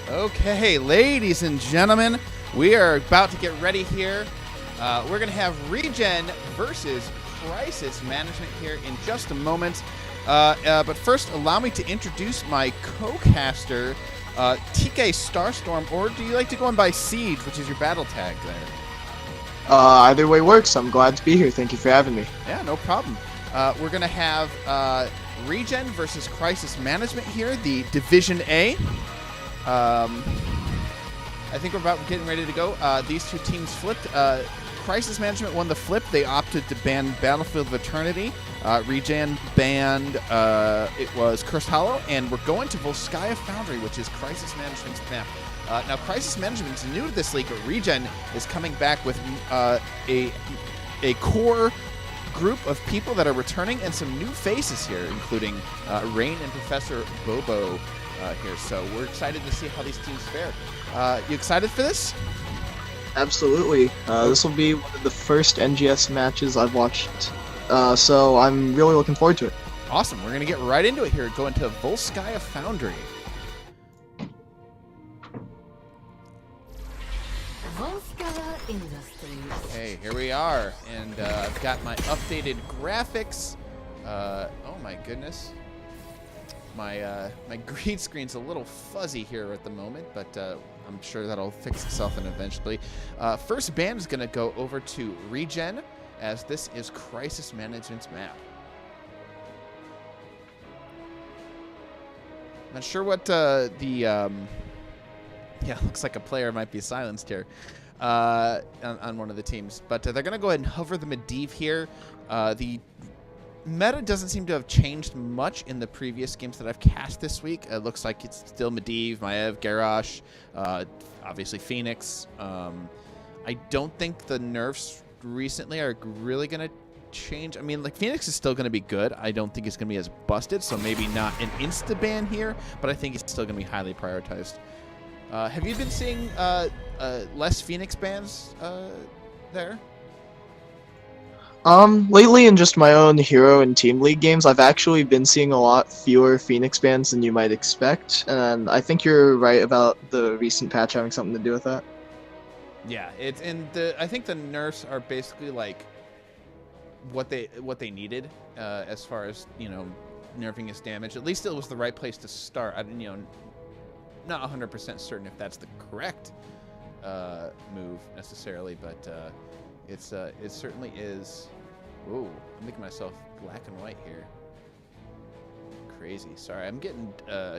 Okay, ladies and gentlemen, we are about to get ready here. We're going to have ReGen versus Crisis Management here in just a moment. But first, allow me to introduce my co-caster, TK Starstorm, or do you like to go on by Siege, which is your battle tag there? Either way works. I'm glad to be here. Thank you for having me. Yeah, no problem. We're going to have ReGen versus Crisis Management here, the Division A. I think we're about getting ready to go. These two teams flipped. Crisis Management won the flip. They opted to ban Battlefield of Eternity. ReGen banned, it was Cursed Hollow, and we're going to Volskaya Foundry, which is Crisis Management's map. Now, Crisis Management is new to this league, but ReGen is coming back with a core group of people that are returning and some new faces here, including Rain and Professor Bobo here. So we're excited to see how these teams fare. You excited for this? Absolutely. This will be one of the first NGS matches I've watched, so I'm really looking forward to it. Awesome. We're going to get right into it here. Go into Volskaya Foundry. Okay, here we are, and I've got my updated graphics. Oh my goodness, my green screen's a little fuzzy here at the moment, but I'm sure that'll fix itself and eventually. First ban is going to go over to ReGen, as this is Crisis Management's map. Not sure what yeah, looks like a player might be silenced here on one of the teams. But they're going to go ahead and hover the Medivh here. The meta doesn't seem to have changed much in the previous games that I've cast this week. It looks like it's still Medivh, Maev, Garrosh, obviously Phoenix. I don't think the nerfs recently are really going to change. I mean, like, Phoenix is still going to be good. I don't think it's going to be as busted, so maybe not an insta-ban here, but I think it's still going to be highly prioritized. Have you been seeing less Phoenix bans there? Lately in just my own Hero and Team League games, I've actually been seeing a lot fewer Phoenix bans than you might expect, and I think you're right about the recent patch having something to do with that. Yeah, I think the nerfs are basically like what they needed as far as, you know, nerfing his damage. At least it was the right place to start. I didn't, you know, not 100% certain if that's the correct move necessarily, but it certainly is. Ooh, I'm making myself black and white here. Crazy. Sorry, I'm getting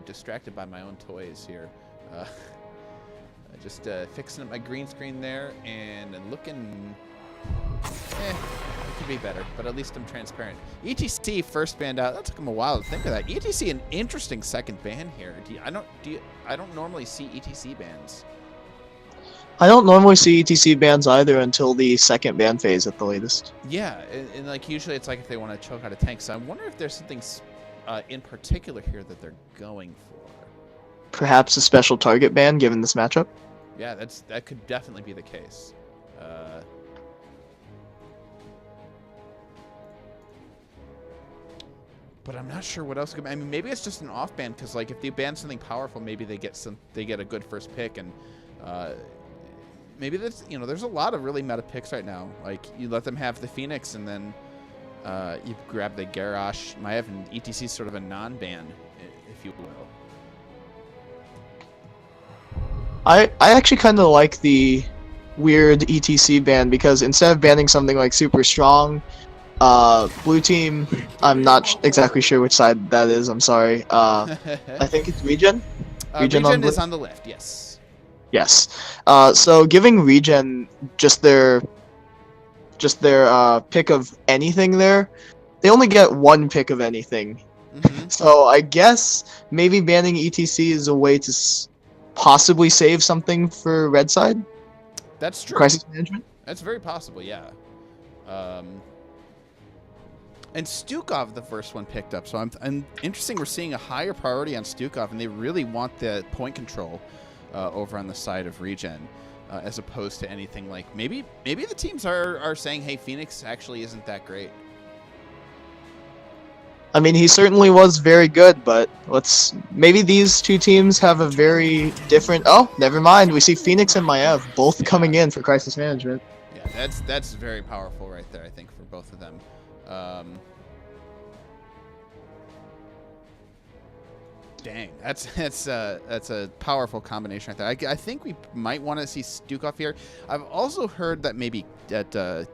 distracted by my own toys here. Just fixing up my green screen there and looking. It could be better, but at least I'm transparent. ETC first banned out. That took him a while to think of that. ETC, an interesting second ban here. I don't normally see ETC bans. I don't normally see ETC bans either until the second ban phase at the latest. Yeah, and like usually it's like if they want to choke out a tank. So I wonder if there's something in particular here that they're going for. Perhaps a special target ban given this matchup? Yeah, that could definitely be the case. But I'm not sure what else could. I mean, maybe it's just an off ban, because like if they ban something powerful, maybe they get a good first pick, and maybe that's, you know, there's a lot of really meta picks right now. Like you let them have the Phoenix, and then you grab the Garrosh, Maev, and ETC is sort of a non-ban, if you will. I actually kind of like the weird ETC ban, because instead of banning something like super strong, blue team, I'm not exactly sure which side that is, I'm sorry. I think it's ReGen? ReGen is on the left, yes. Yes. So giving ReGen just their pick of anything there, they only get one pick of anything. Mm-hmm. So I guess maybe banning ETC is a way to possibly save something for red side? That's true. Crisis Management? That's very possible, yeah. And Stukov, the first one, picked up. So I'm interesting. We're seeing a higher priority on Stukov, and they really want the point control over on the side of ReGen, as opposed to anything like maybe the teams are saying, hey, Phoenix actually isn't that great. I mean, he certainly was very good, but maybe these two teams have a very different. Oh, never mind. We see Phoenix and Maev both coming in for Crisis Management. Yeah, that's very powerful right there, I think, for both of them. Dang, that's a powerful combination right there. I think we might want to see Stukov here. I've also heard that maybe that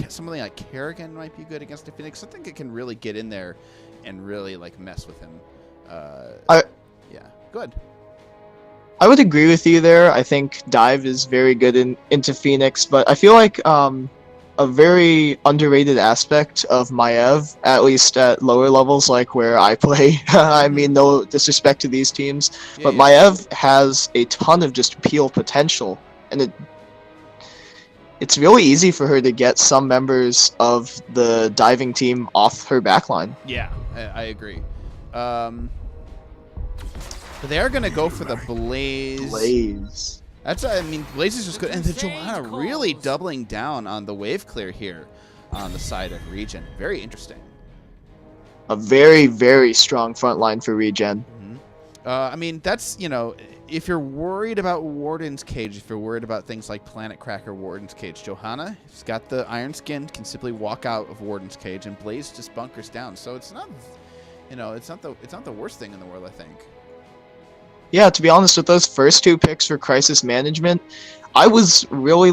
something like Kerrigan might be good against the Phoenix. I think it can really get in there and really like mess with him. Yeah, good. I would agree with you there. I think Dive is very good into Phoenix, but I feel like a very underrated aspect of Maev, at least at lower levels like where I play. I mean, no disrespect to these teams, but Maev has a ton of just peel potential, and it's really easy for her to get some members of the diving team off her backline. Yeah, I agree. But they are going to go for the Blaze. I mean, Blaze is just good. And the Johanna really doubling down on the wave clear here on the side of ReGen. Very interesting. A very, very strong front line for ReGen. I mean, that's, you know, if you're worried about Warden's Cage, if you're worried about things like Planet Cracker, Warden's Cage, Johanna has got the Iron Skin, can simply walk out of Warden's Cage, and Blaze just bunkers down. So it's not, you know, it's not the worst thing in the world, I think. Yeah, to be honest, with those first two picks for Crisis Management, I was really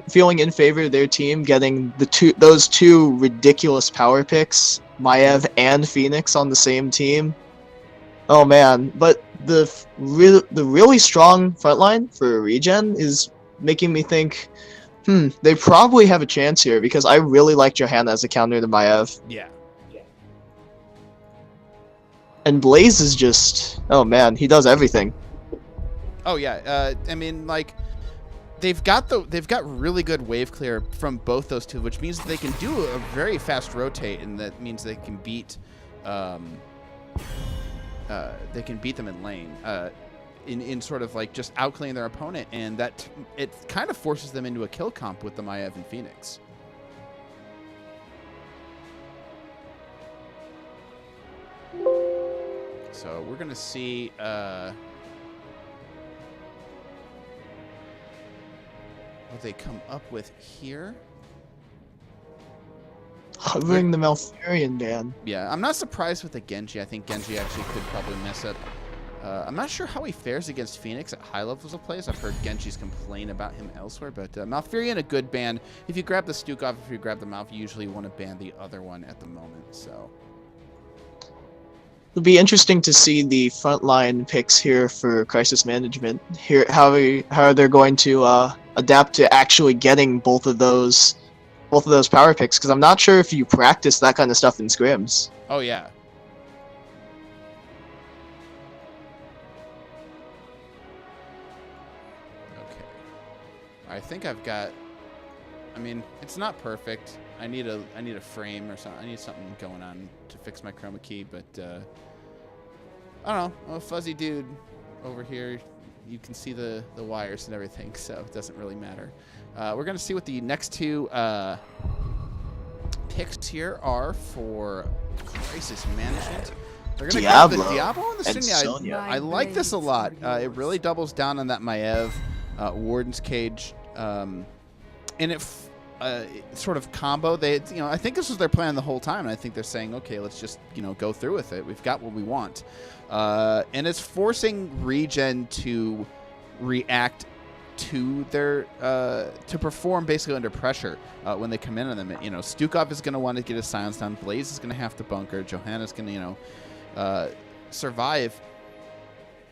feeling in favor of their team getting those two ridiculous power picks, Maev and Phoenix on the same team. Oh man, but the really strong frontline for ReGen is making me think, they probably have a chance here because I really like Johanna as a counter to Maev. Yeah. And Blaze is just, oh man, he does everything. Oh yeah, I mean, like, they've got really good wave clear from both those two, which means that they can do a very fast rotate, and that means they can beat them in lane, in sort of like just outcleaning their opponent, and that it kind of forces them into a kill comp with the Maev and Phoenix. So we're gonna see what they come up with here. Hovering the Malfurion ban. Yeah, I'm not surprised with the Genji. I think Genji actually could probably mess up. I'm not sure how he fares against Phoenix at high levels of plays. I've heard Genji's complain about him elsewhere, but Malfurion, a good ban. If you grab the Stukov, if you grab the Malf, you usually want to ban the other one at the moment, so... It'll be interesting to see the frontline picks here for Crisis Management. Here, how they're going to adapt to actually getting both of those power picks, because I'm not sure if you practice that kind of stuff in scrims. Oh yeah. Okay. I think I've got. I mean, it's not perfect. I need a frame or something. I need something going on to fix my chroma key, but I don't know. I'm a fuzzy dude over here. You can see the wires and everything, so it doesn't really matter. We're going to see what the next two picks here are for Crisis Management. They're going to grab the Diablo and the Sonya. I like this a lot. It really doubles down on that Maev Warden's Cage, and it sort of combo. I think this was their plan the whole time, and I think they're saying, okay, let's just go through with it. We've got what we want, and it's forcing ReGen to react to their to perform basically under pressure when they come in on them. Stukov is going to want to get his silence down. Blaze is going to have to bunker. Johanna's going to survive.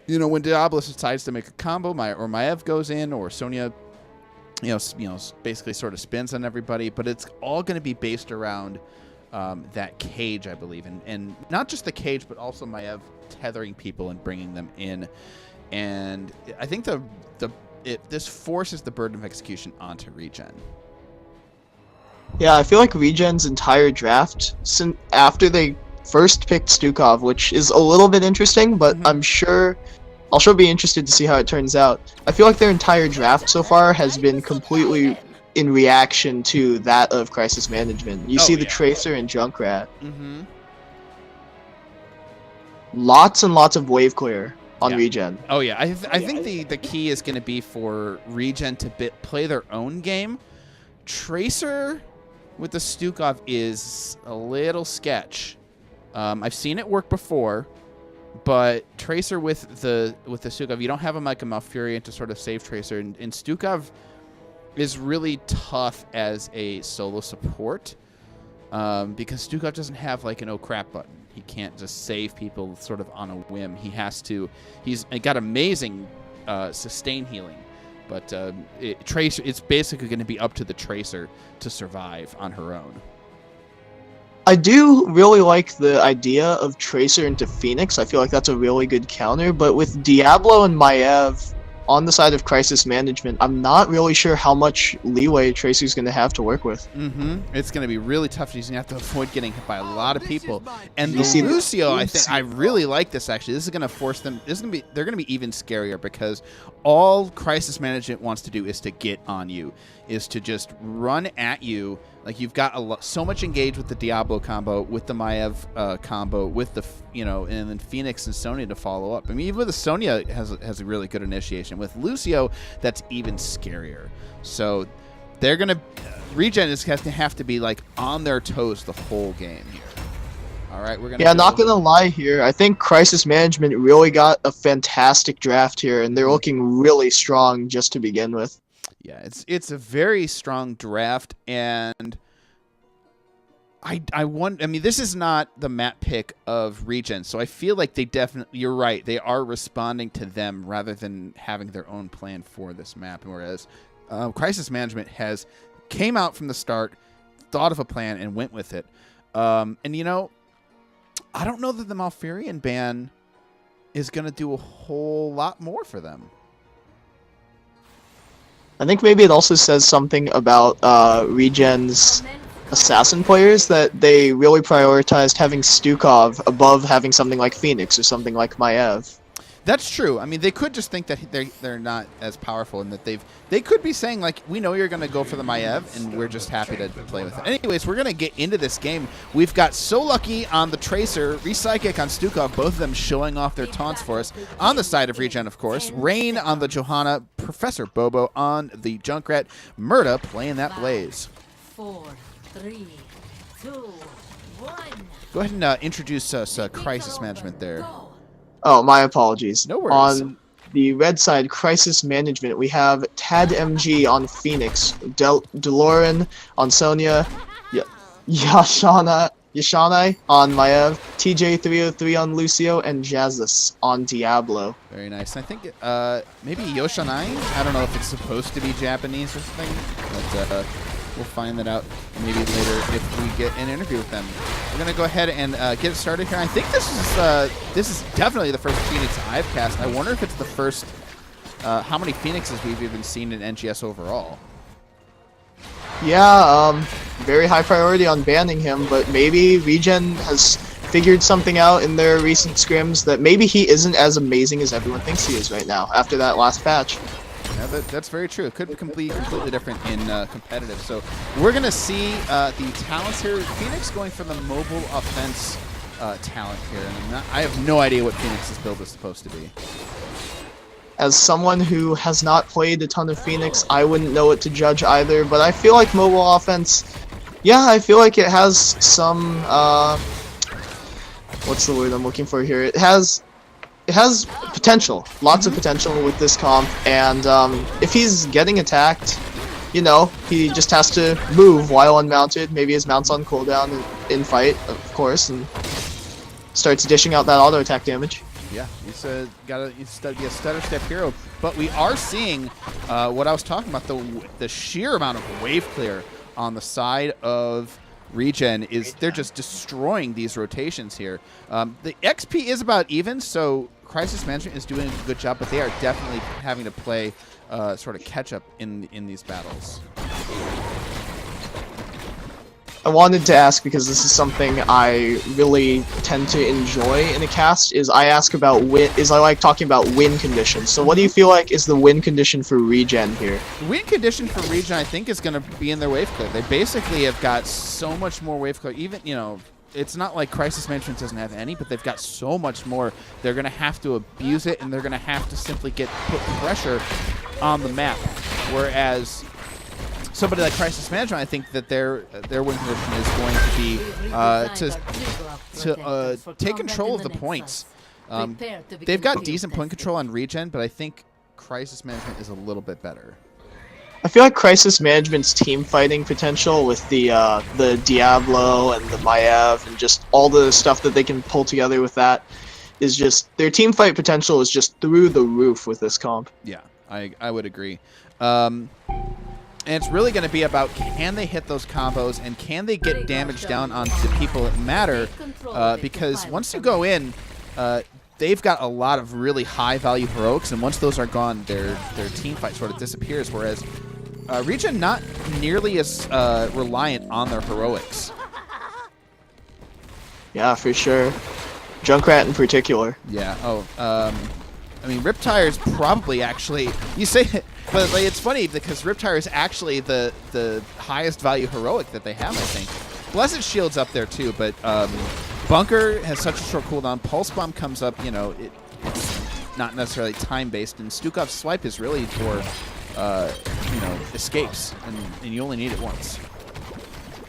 When Diablo decides to make a combo, Maev goes in, or Sonya basically sort of spins on everybody, but it's all going to be based around that cage, I believe, and not just the cage, but also Maev tethering people and bringing them in. And I think this forces the burden of execution onto ReGen. Yeah, I feel like ReGen's entire draft, after they first picked Stukov, which is a little bit interesting, but I'll sure be interested to see how it turns out. I feel like their entire draft so far has been completely in reaction to that of Crisis Management. You see the Tracer and Junkrat. lots and lots of wave clear on Yeah. ReGen. Oh yeah, I think the key is going to be for ReGen to play their own game. Tracer with the Stukov is a little sketch. I've seen it work before, but Tracer with the Stukov, you don't have him like a Malfurion to sort of save Tracer, and Stukov is really tough as a solo support because Stukov doesn't have like an oh crap button. He can't just save people sort of on a whim. He has to. He's got amazing sustain healing, but Tracer. It's basically going to be up to the Tracer to survive on her own. I do really like the idea of Tracer into Phoenix. I feel like that's a really good counter, but with Diablo and Maiev on the side of Crisis Management, I'm not really sure how much leeway Tracer's going to have to work with. It's going to be really tough. He's going to have to avoid getting hit by a lot of people. And You see Lucio, I really like this actually. This is going to force them. They're going to be even scarier because all Crisis Management wants to do is to get on you, is to just run at you. Like you've got so much engaged with the Diablo combo, with the Maiev combo, with the and then Phoenix and Sonya to follow up. I mean, even with the Sonya has a really good initiation. With Lucio, that's even scarier. So they're gonna ReGen is going to have to be like on their toes the whole game here. All right, we're gonna. Yeah, not gonna lie here. I think Crisis Management really got a fantastic draft here, and they're looking really strong just to begin with. Yeah, it's a very strong draft, and I mean, this is not the map pick of ReGen, so I feel like they definitely. You're right. They are responding to them rather than having their own plan for this map. Whereas Crisis Management came out from the start, thought of a plan, and went with it. And I don't know that the Malfurion ban is going to do a whole lot more for them. I think maybe it also says something about ReGen's assassin players, that they really prioritized having Stukov above having something like Phoenix or something like Maiev. That's true. I mean, they could just think that they're not as powerful, and that they could be saying like, we know you're going to go for the Maiev, and we're just happy to play with it. Anyways, we're going to get into this game. We've got So Lucky on the Tracer, Repsychic on Stukov, both of them showing off their taunts for us. On the side of ReGen, of course, Rain on the Johanna, Professor Bobo on the Junkrat, Murda playing that Blaze. 4, 3, 2, 1. Go ahead and introduce us Crisis Management there. Oh, my apologies. No worries. On the red side, Crisis Management, we have Tad MG on Phoenix, Deloran on Sonya, Yashanai on Maiev, TJ303 on Lucio, and Jazus on Diablo. Very nice. I think maybe Yoshanai. I don't know if it's supposed to be Japanese or something, but we'll find that out maybe later if we get an interview with them. We're gonna go ahead and get started here. I think this is definitely the first Phoenix I've cast. I wonder if it's the first. How many Phoenixes we've even seen in NGS overall? Yeah, very high priority on banning him, but maybe ReGen has figured something out in their recent scrims that maybe he isn't as amazing as everyone thinks he is right now after that last patch. Yeah, that's very true. It could be completely different in competitive. So we're going to see the talents here. Phoenix going for the mobile offense talent here. And I have no idea what Phoenix's build is supposed to be. As someone who has not played a ton of Phoenix, I wouldn't know what to judge either, but I feel like mobile offense, yeah, I feel like it has some, what's the word I'm looking for here? It has potential, lots of potential with this comp, and if he's getting attacked, he just has to move while unmounted. Maybe his mount's on cooldown in fight, of course, and starts dishing out that auto attack damage. Yeah, he's got to be a stutter step hero. But we are seeing what I was talking about, the sheer amount of wave clear on the side of ReGen is they're just destroying these rotations here. The XP is about even, so Crisis Management is doing a good job, but they are definitely having to play sort of catch up in these battles. I wanted to ask, because this is something I really tend to enjoy in a cast, is I like talking about win conditions. So what do you feel like is the win condition for ReGen here? The win condition for ReGen, I think, is going to be in their wave clear. They basically have got so much more wave clear. Even, it's not like Crisis Management doesn't have any, but they've got so much more. They're going to have to abuse it, and they're going to have to simply put pressure on the map. Whereas somebody like Crisis Management, I think that their win condition is going to be to take control of the points. They've got decent point control on ReGen, but I think Crisis Management is a little bit better. I feel like Crisis Management's team fighting potential with the Diablo and the Maiev and just all the stuff that they can pull together with that is just, their team fight potential is just through the roof with this comp. Yeah, I would agree. And it's really going to be about, can they hit those combos and can they get damage down onto the people that matter? Because once you go in, they've got a lot of really high-value heroics, and once those are gone, their team fight sort of disappears, whereas ReGen not nearly as reliant on their heroics. Yeah, for sure. Junkrat in particular. Yeah, I mean, Riptire's probably actually, you say it, but like, it's funny because Riptire is actually the highest value heroic that they have, I think. Blessed Shield's up there too, but Bunker has such a short cooldown. Pulse Bomb comes up, you know, it's not necessarily time-based, and Stukov's Swipe is really for, you know, escapes, and you only need it once.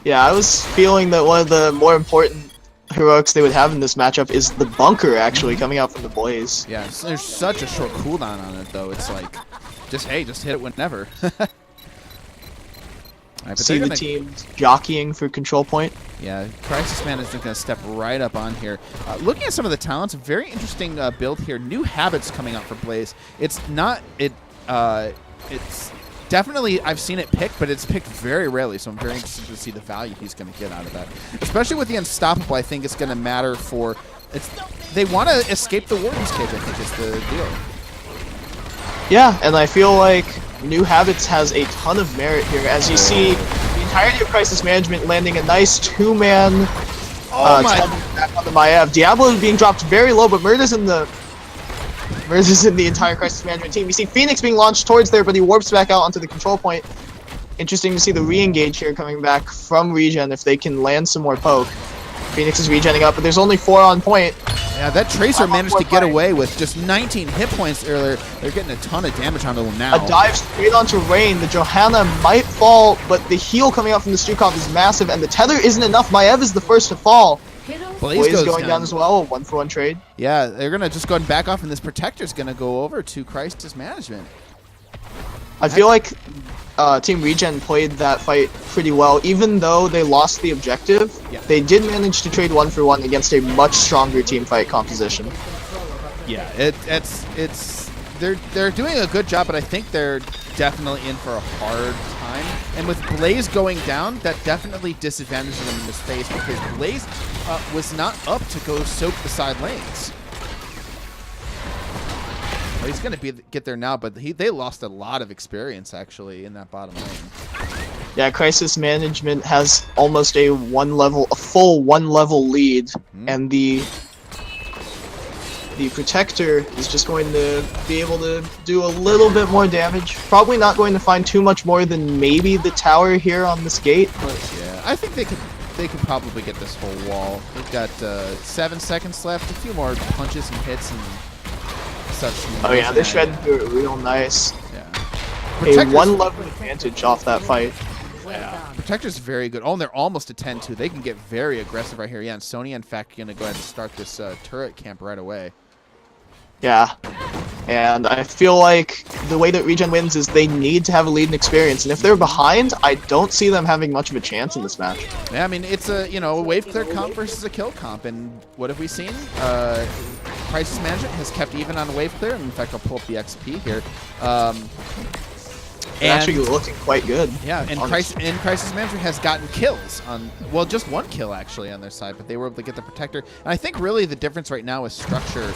Yeah, I was feeling that one of the more important heroics they would have in this matchup is the Bunker, actually, coming out from the Blaze. Yeah, so there's such a short cooldown on it, though. It's like, just hit it whenever. Right, See the teams jockeying for control point. Yeah, Crisis Management going to step right up on here. Looking at some of the talents, a very interesting build here. New habits coming out for Blaze. It's not it's definitely, I've seen it picked, but it's picked very rarely. So I'm very interested to see the value he's going to get out of that. Especially with the Unstoppable, I think it's going to matter for. They want to escape the Warden's Cage, I think is the deal. Yeah, and I feel like New Habits has a ton of merit here, as you see the entirety of Crisis Management landing a nice two-man back on the Maiev. Diablo is being dropped very low, but Murder's in the entire Crisis Management team. You see Phoenix being launched towards there, but he warps back out onto the control point. Interesting to see the re-engage here coming back from ReGen if they can land some more poke. Phoenix is regenning up, but there's only 4 on point. Yeah, that Tracer managed to get away with just 19 hit points earlier. They're getting a ton of damage onto them now. A dive straight onto Rain. The Johanna might fall, but the heal coming out from the Stukov is massive, and the tether isn't enough. Maiev is the first to fall. Blaze goes going down as well. 1-for-1 trade. Yeah, they're going to just go back off, and this Protector's going to go over to Crisis Management. I feel like Team ReGen played that fight pretty well. Even though they lost the objective, they did manage to trade 1-for-1 against a much stronger team fight composition. Yeah, they're doing a good job, but I think they're definitely in for a hard time. And with Blaze going down, that definitely disadvantages them in this phase because Blaze was not up to go soak the side lanes. Well, he's going to get there now, but they lost a lot of experience, actually, in that bottom lane. Yeah, Crisis Management has almost a full one-level lead, and the Protector is just going to be able to do a little bit more damage. Probably not going to find too much more than maybe the tower here on this gate, but yeah, I think they could probably get this whole wall. They've got 7 seconds left, a few more punches and hits and such. Oh yeah, they shredded through it real nice. Yeah. A 1-level advantage off that fight. Yeah. Protector's very good. Oh, and they're almost to 10-2. They can get very aggressive right here. Yeah, and Sony, in fact, going to go ahead and start this turret camp right away. Yeah, and I feel like the way that ReGen wins is they need to have a lead in experience, and if they're behind, I don't see them having much of a chance in this match. Yeah, I mean, it's a wave clear comp versus a kill comp, and what have we seen? Crisis Management has kept even on wave clear, and in fact, I'll pull up the XP here. They're actually looking quite good. Yeah, and Crisis Management has gotten kills on, well, just 1 kill actually on their side, but they were able to get the Protector. And I think really the difference right now is structure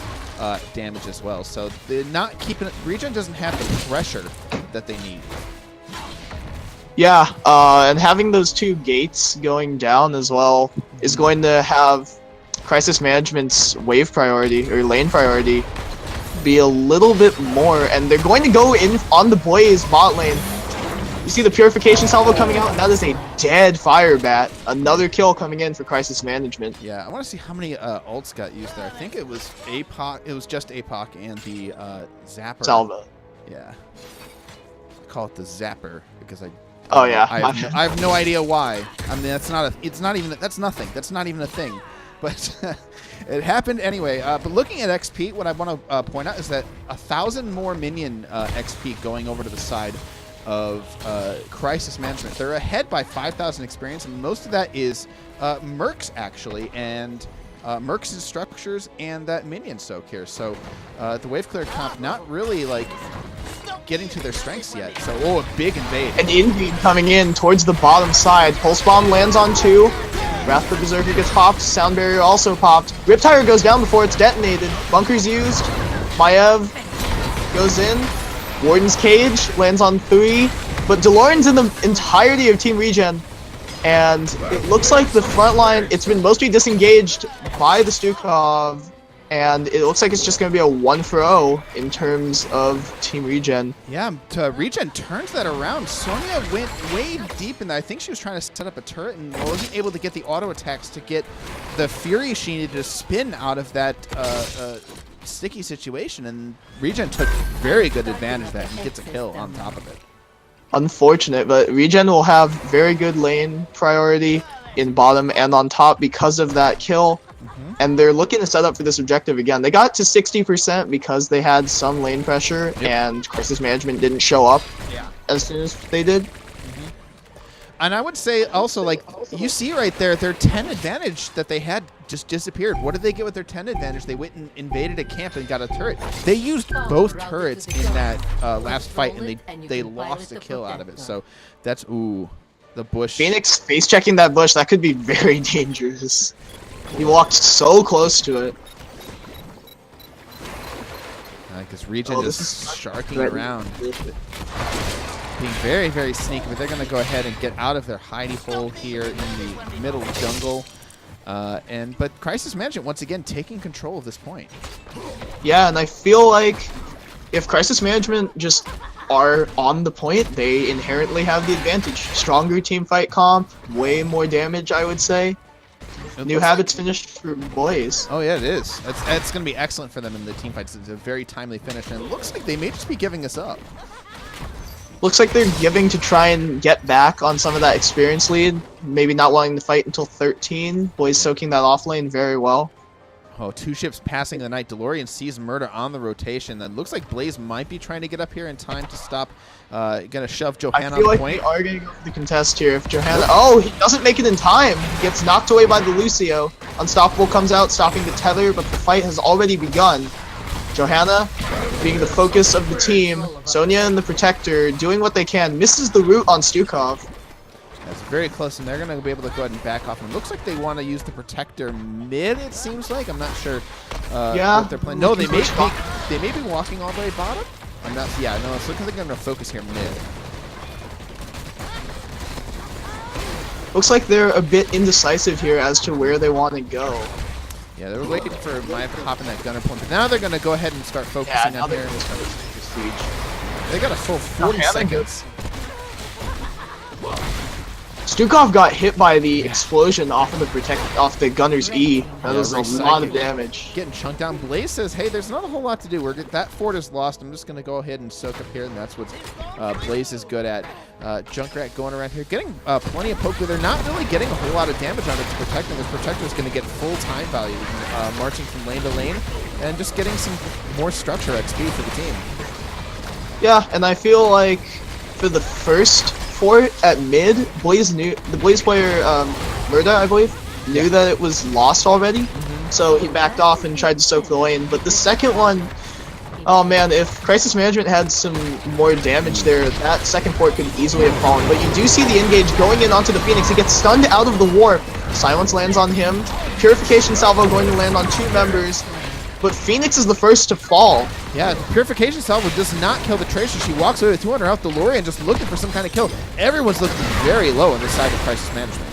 damage as well. So they're not keeping it. ReGen doesn't have the pressure that they need. Yeah, and having those 2 gates going down as well is going to have Crisis Management's wave priority or lane priority be a little bit more, and they're going to go in on the Blaze bot lane. You see the Purification Salvo coming out, and that is a dead Fire Bat. Another kill coming in for Crisis Management. Yeah, I want to see how many ults got used there. I think it was APOC. It was just APOC and the Zapper. Salvo. Yeah. I call it the Zapper because Oh yeah. I have no idea why. I mean, that's not a. It's not even. That's nothing. That's not even a thing. But it happened anyway. But looking at XP, what I want to point out is that 1,000 more minion XP going over to the side of Crisis Management. They're ahead by 5,000 experience, and most of that is Mercs actually, and Mercs' structures and that minion soak here. So the Wave Clear comp not really like getting to their strengths yet. So a big invade. An invade coming in towards the bottom side. Pulse Bomb lands on 2. Wrath the Berserker gets popped. Sound Barrier also popped. Riptire goes down before it's detonated. Bunker's used. Maiev goes in. Warden's Cage lands on 3. But DeLorean's in the entirety of Team ReGen. And it looks like the front line, it's been mostly disengaged by the Stukov. And it looks like it's just going to be a 1-for-0 in terms of Team ReGen. Yeah, ReGen turns that around. Sonya went way deep in that. I think she was trying to set up a turret and wasn't able to get the auto attacks to get the Fury she needed to spin out of that sticky situation. And ReGen took very good advantage of that and gets a kill on top of it. Unfortunate, but ReGen will have very good lane priority in bottom and on top because of that kill. And they're looking to set up for this objective again. They got to 60% because they had some lane pressure, and Crisis Management didn't show up as soon as they did. And I would say also, like, you see right there, their 10 advantage that they had just disappeared. What did they get with their 10 advantage? They went and invaded a camp and got a turret. They used both turrets in that last fight, and they lost a kill out of it. So that's, the bush. Phoenix face checking that bush, that could be very dangerous. He walked so close to it. Because ReGen just sharking around. Being very, very sneaky, but they're going to go ahead and get out of their hidey hole here in the middle jungle. But Crisis Management, once again, taking control of this point. Yeah, and I feel like if Crisis Management just are on the point, they inherently have the advantage. Stronger team fight comp, way more damage, I would say. New habits finished for Blaze. Oh yeah, it is. It's going to be excellent for them in the team fights. It's a very timely finish, and it looks like they may just be giving us up. Looks like they're giving to try and get back on some of that experience lead. Maybe not wanting to fight until 13. Blaze soaking that off lane very well. Oh, 2 ships passing the night. DeLorean sees Murder on the rotation. That looks like Blaze might be trying to get up here in time to stop. Gonna shove Johanna on the point. I feel like they are getting over the contest here. If Johanna... Oh, he doesn't make it in time. He gets knocked away by the Lucio. Unstoppable comes out, stopping the tether, but the fight has already begun. Johanna, being the focus of the team, Sonya and the Protector doing what they can, misses the root on Stukov. That's very close, and they're going to be able to go ahead and back off. And it looks like they want to use the Protector mid, it seems like. I'm not sure what they're playing. No, they may be walking all the way bottom. I'm not. Yeah, no, it's looking like they're going to focus here mid. Looks like they're a bit indecisive here as to where they want to go. Yeah, they were waiting for Maya to hop in that gunner point, but now they're going to go ahead and start focusing on here. They got a full 40 seconds. Stukov got hit by the explosion off of the gunner's E. That was a lot of damage. Getting chunked down. Blaze says, "Hey, there's not a whole lot to do. That fort is lost. I'm just going to go ahead and soak up here," and that's what Blaze is good at. Junkrat going around here, getting plenty of poke, but they're not really getting a whole lot of damage on its Protector. This Protector is going to get full time value, marching from lane to lane, and just getting some more structure XP for the team. Yeah, and I feel like for the first fort at mid, the Blaze player, Murda, I believe, knew that it was lost already, so he backed off and tried to soak the lane. But the second one, oh man, if Crisis Management had some more damage there, that second fort could easily have fallen. But you do see the engage going in onto the Phoenix. He gets stunned out of the warp. Silence lands on him. Purification Salvo going to land on 2 members. But Phoenix is the first to fall. Yeah, the Purification Salvo does not kill the Tracer. She walks away with 200 out DeLorean just looking for some kind of kill. Everyone's looking very low on the side of Crisis Management.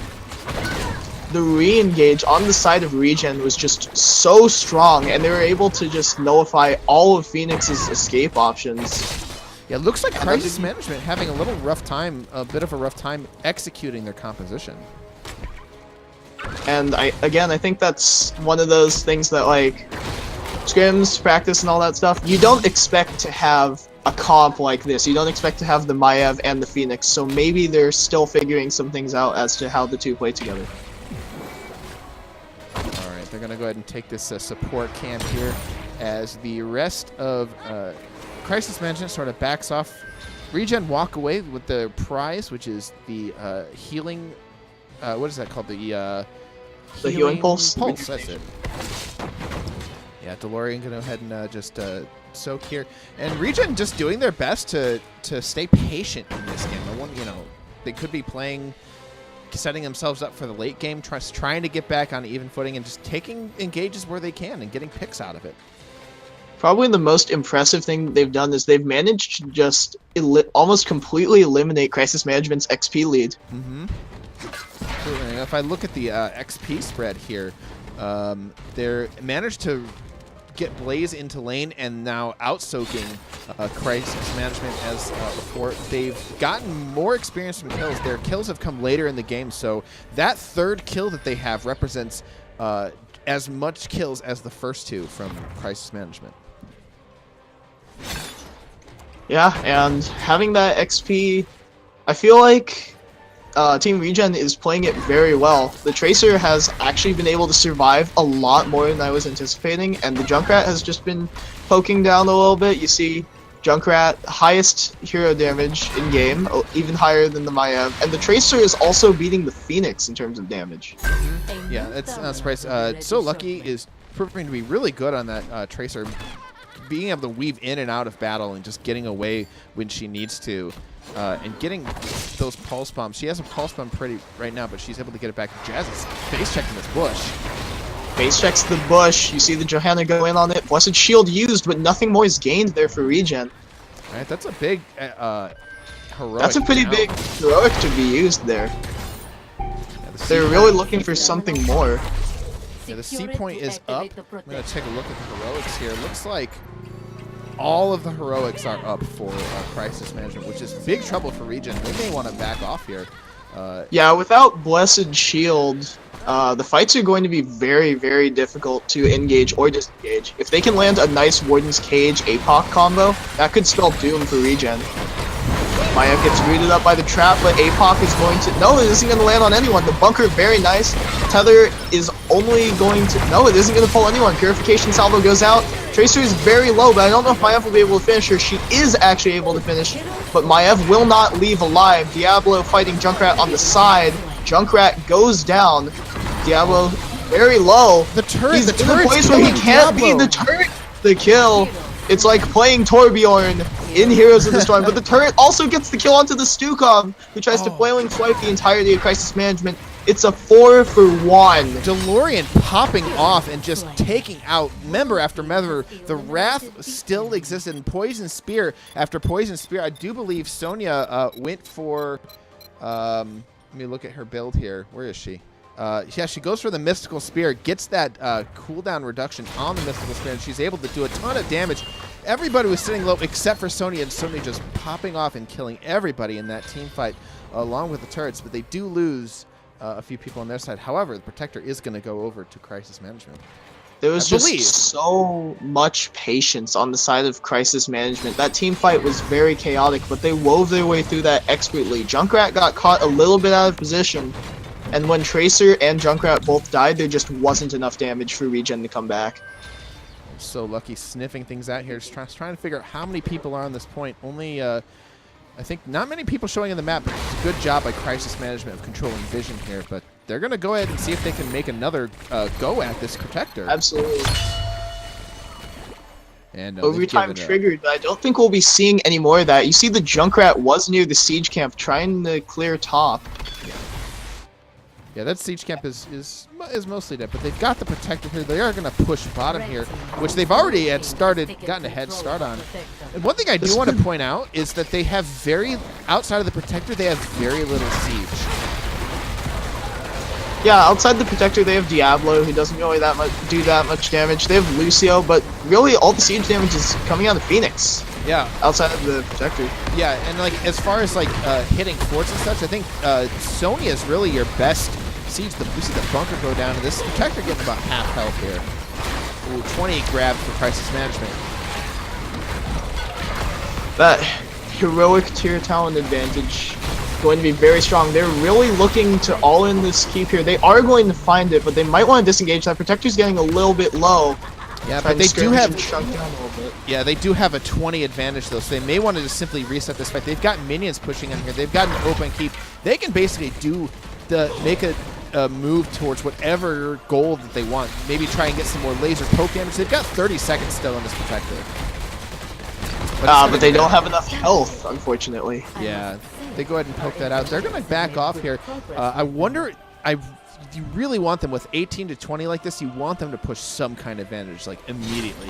The re-engage on the side of ReGen was just so strong, and they were able to just nullify all of Phoenix's escape options. Yeah, it looks like Crisis Management having a little rough time, a bit of a rough time executing their composition. And I think that's one of those things that, like, scrims, practice, and all that stuff, you don't expect to have a comp like this. You don't expect to have the Maiev and the Phoenix, so maybe they're still figuring some things out as to how the two play together. Alright, they're going to go ahead and take this support camp here as the rest of Crisis Management sort of backs off. ReGen walk away with the prize, which is the healing... what is that called? The healing pulse? Pulse, that's it. Yeah, DeLorean going to go ahead and just soak here. And ReGen just doing their best to stay patient in this game. They could be playing, setting themselves up for the late game, trying to get back on even footing and just taking engages where they can and getting picks out of it. Probably the most impressive thing they've done is they've managed to just almost completely eliminate Crisis Management's XP lead. Mm-hmm. If I look at the XP spread here, they're managed to get Blaze into lane and now out-soaking Crisis Management as before. They've gotten more experience from kills. Their kills have come later in the game, so that third kill that they have represents as much kills as the first two from Crisis Management. Yeah, and having that XP, I feel like Team ReGen is playing it very well. The Tracer has actually been able to survive a lot more than I was anticipating, and the Junkrat has just been poking down a little bit. You see Junkrat, highest hero damage in game, even higher than the Maiev, and the Tracer is also beating the Phoenix in terms of damage. Yeah, that's not surprising. So Lucky is proving to be really good on that Tracer, being able to weave in and out of battle and just getting away when she needs to. And getting those pulse bombs. She has a pulse bomb pretty right now, but she's able to get it back. Jazz is base checking this bush. Base checks the bush. You see the Johanna go in on it. Blessed Shield used, but nothing more is gained there for ReGen. All right, that's a big heroic. That's a pretty big heroic to be used there. Yeah, They're really looking for something more. Yeah, the C point is up. I'm going to take a look at the heroics here. Looks like all of the heroics are up for Crisis Management, which is big trouble for ReGen. They may want to back off here. Yeah, without Blessed Shield, the fights are going to be very, very difficult to engage or disengage. If they can land a nice Warden's Cage APOC combo, that could spell doom for ReGen. Maiev gets rooted up by the trap, but APOC is going to... No, it isn't going to land on anyone. The bunker, very nice. Tether is only going to... No, it isn't going to pull anyone. Purification salvo goes out. Tracer is very low, but I don't know if Maiev will be able to finish her. She is actually able to finish, but Maiev will not leave alive. Diablo fighting Junkrat on the side. Junkrat goes down. Diablo very low. The turret, He's the in a turret's place where he killing can't Diablo. be the turret. The kill. It's like playing Torbjorn in Heroes of the Storm, but the turret also gets the kill onto the Stukov, who tries to flailing swipe the entirety of Crisis Management. It's a 4-for-1. DeLorean popping off and just taking out member after member. The Wrath still existed in Poison Spear after Poison Spear. I do believe Sonya went for... let me look at her build here. Where is she? Yeah, she goes for the Mystical Spear, gets that cooldown reduction on the Mystical Spear, and she's able to do a ton of damage. Everybody was sitting low except for Sonya, and Sonya just popping off and killing everybody in that team fight along with the turrets, but they do lose a few people on their side. However, the Protector is going to go over to Crisis Management. There was just so much patience on the side of Crisis Management. That team fight was very chaotic, but they wove their way through that expertly. Junkrat got caught a little bit out of position, and when Tracer and Junkrat both died, there just wasn't enough damage for ReGen to come back. So Lucky sniffing things out here, just trying to figure out how many people are on this point. Only, I think, not many people showing in the map. It's a good job by Crisis Management of controlling vision here, but they're going to go ahead and see if they can make another go at this Protector. Absolutely. And overtime triggered, but I don't think we'll be seeing any more of that. You see the Junkrat was near the siege camp trying to clear top. Yeah, that siege camp is mostly dead, but they've got the Protector here. They are going to push bottom here, which they've already gotten a head start on. And one thing I do want to point out is that they have outside of the Protector, they have very little siege. Yeah, outside the Protector, they have Diablo, who doesn't really do that much damage. They have Lucio, but really all the siege damage is coming out of Phoenix. Yeah. outside of the Protector. Yeah, and like as far as like hitting forts and such, I think Sonya is really your best siege. We see the bunker go down, and this Protector getting about half health here. Ooh, 20 grab for crisis management. That heroic tier talent advantage going to be very strong. They're really looking to all in this keep here. They are going to find it, but they might want to disengage. That Protector's getting a little bit low. Yeah, but they do have shrunk down a little bit. Yeah, they do have a 20 advantage though, so they may want to just simply reset this fight. They've got minions pushing in here. They've got an open keep. They can basically make a move towards whatever goal that they want. Maybe try and get some more laser poke damage. They've got 30 seconds still on this Protector. But they don't have enough health, unfortunately. Yeah, they go ahead and poke that out. They're going to back off here. I wonder, you really want them with 18 to 20 like this, you want them to push some kind of advantage, like immediately.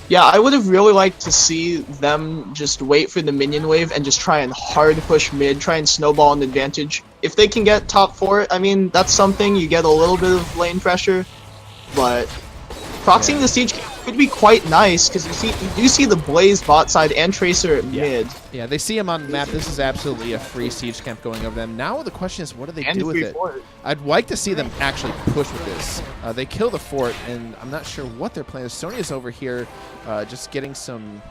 Yeah, I would have really liked to see them just wait for the minion wave and just try and hard push mid, try and snowball an advantage. If they can get top 4, I mean, that's something, you get a little bit of lane pressure, but proxying the siege could be quite nice, because you do see the Blaze bot side and Tracer at mid. Yeah, they see him on the map. This is absolutely a free siege camp going over them. Now the question is, what do they do with it? I'd like to see them actually push with this. They kill the fort, and I'm not sure what their plan is. Sonya's over here just getting some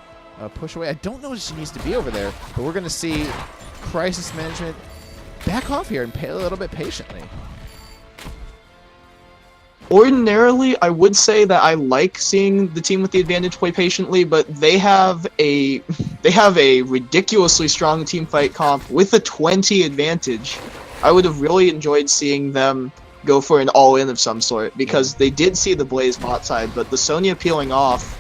push away. I don't know if she needs to be over there, but we're going to see crisis management back off here and pay a little bit patiently. Ordinarily, I would say that I like seeing the team with the advantage play patiently, but they have a ridiculously strong team fight comp with a 20 advantage. I would have really enjoyed seeing them go for an all-in of some sort, because they did see the Blaze bot side, but the Sonya peeling off,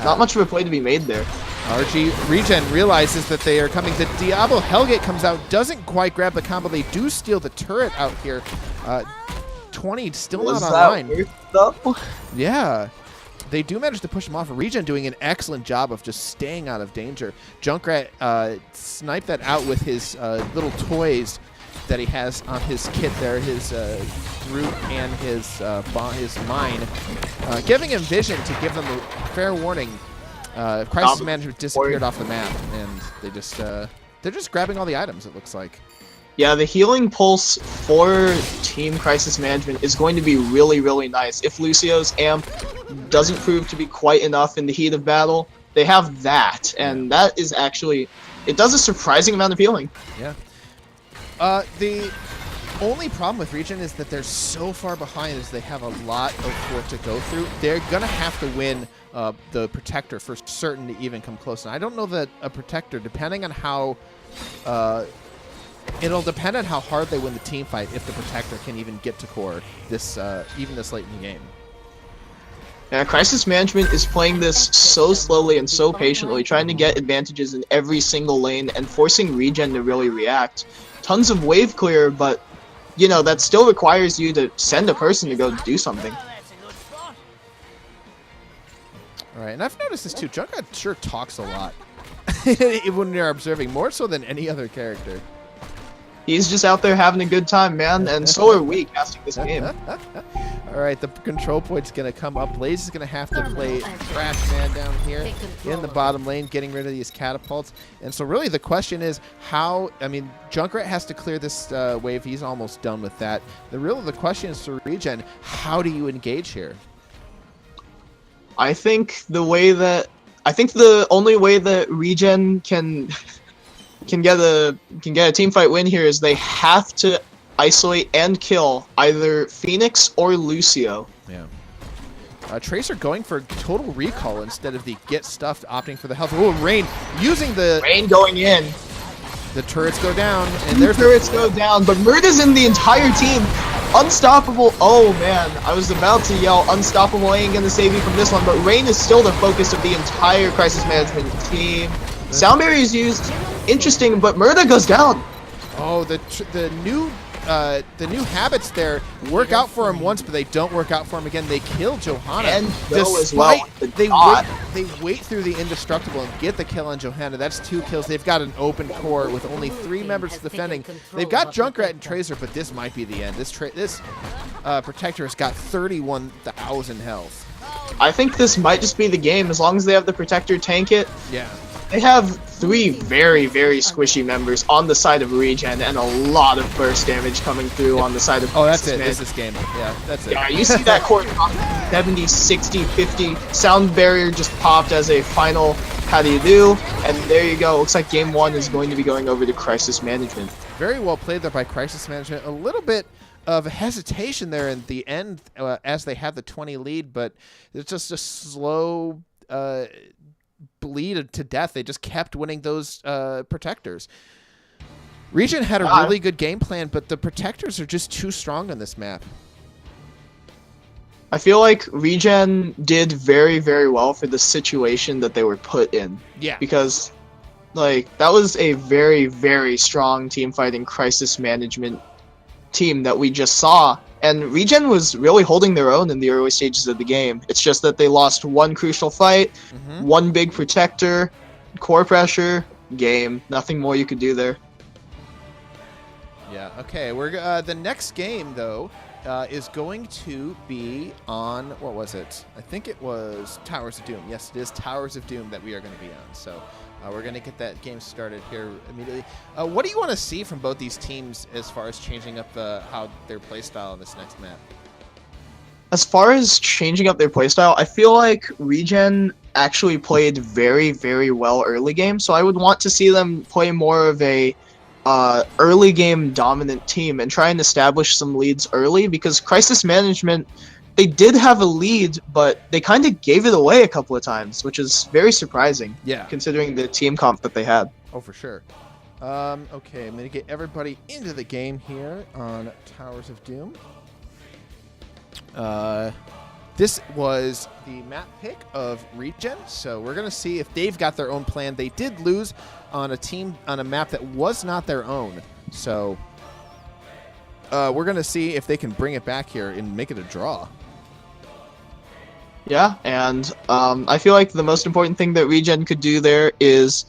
not much of a play to be made there. ReGen realizes that they are coming. The Diablo Hellgate comes out, doesn't quite grab the combo. They do steal the turret out here. 20 still not online. Yeah, they do manage to push him off. ReGen doing an excellent job of just staying out of danger. Junkrat sniped that out with his little toys that he has on his kit there, his root and his mine, giving him vision to give them a fair warning. Crisis management disappeared off the map, and they're just grabbing all the items, it looks like. Yeah, the healing pulse for Team Crisis Management is going to be really, really nice. If Lucio's amp doesn't prove to be quite enough in the heat of battle, they have that, and that is actually, it does a surprising amount of healing. Yeah. The only problem with ReGen is that they're so far behind as they have a lot of fort to go through. They're going to have to win the Protector for certain to even come close. And I don't know that a Protector, depending on how... it'll depend on how hard they win the team fight if the Protector can even get to core even this late in the game. Yeah, Crisis Management is playing this so slowly and so patiently, trying to get advantages in every single lane and forcing ReGen to really react. Tons of wave clear, but, you know, that still requires you to send a person to go do something. Alright, and I've noticed this too. Junkrat sure talks a lot when you're observing, more so than any other character. He's just out there having a good time, man, and so are we casting this game. Alright, the control point's going to come up. Blaze is going to have to play Trash Man down here in the bottom lane, getting rid of these catapults. And so really the question is how, I mean, Junkrat has to clear this wave. He's almost done with that. The question is for ReGen, how do you engage here? I think the only way that ReGen can get a team fight win here is they have to isolate and kill either Phoenix or Lucio. Yeah. Tracer going for total recall instead of the get stuffed, opting for the health. Oh, Rain using the... Rain going in. The turrets go down, and there's turrets go down, but Murda's in the entire team. Unstoppable. Oh man, I was about to yell Unstoppable ain't gonna save you from this one, but Rain is still the focus of the entire Crisis Management team. Sound barrier is used. Interesting, but Murda goes down. Oh, the new habits there work out for him once, but they don't work out for him again. They kill Johanna. And as well. They wait through the indestructible and get the kill on Johanna. That's 2 kills. They've got an open core with only 3 members defending. They've got Junkrat and Tracer, but this might be the end. This Protector has got 31,000 health. I think this might just be the game as long as they have the Protector tank it. Yeah. They have 3 very, very squishy members on the side of ReGen and a lot of burst damage coming through on the side of Oh, that's it. Man. It's this game. Yeah, that's it. Yeah, you see that core 70, 60, 50. Sound barrier just popped as a final how do you do? And there you go. Looks like game 1 is going to be going over to Crisis Management. Very well played there by Crisis Management. A little bit of hesitation there in the end as they had the 20 lead, but it's just a slow bleed to death. They just kept winning those protectors. ReGen had a really good game plan, but the protectors are just too strong on this map. I feel like ReGen did very, very well for the situation that they were put in. Yeah. Because, like, that was a very, very strong team fighting Crisis Management team that we just saw. And ReGen was really holding their own in the early stages of the game. It's just that they lost one crucial fight, one big protector, core pressure, game. Nothing more you could do there. Yeah, okay. We're the next game, though, is going to be on, what was it? I think it was Towers of Doom. Yes, it is Towers of Doom that we are going to be on. So we're going to get that game started here immediately. What do you want to see from both these teams as far as changing up how their playstyle on this next map? As far as changing up their playstyle, I feel like ReGen actually played very, very well early game. So I would want to see them play more of a early game dominant team and try and establish some leads early, because Crisis Management, they did have a lead, but they kind of gave it away a couple of times, which is very surprising. Yeah. Considering the team comp that they had. Oh, for sure. Okay, I'm going to get everybody into the game here on Towers of Doom. This was the map pick of ReGen, so we're going to see if they've got their own plan. They did lose on a map that was not their own, so we're going to see if they can bring it back here and make it a draw. Yeah, and I feel like the most important thing that ReGen could do there is,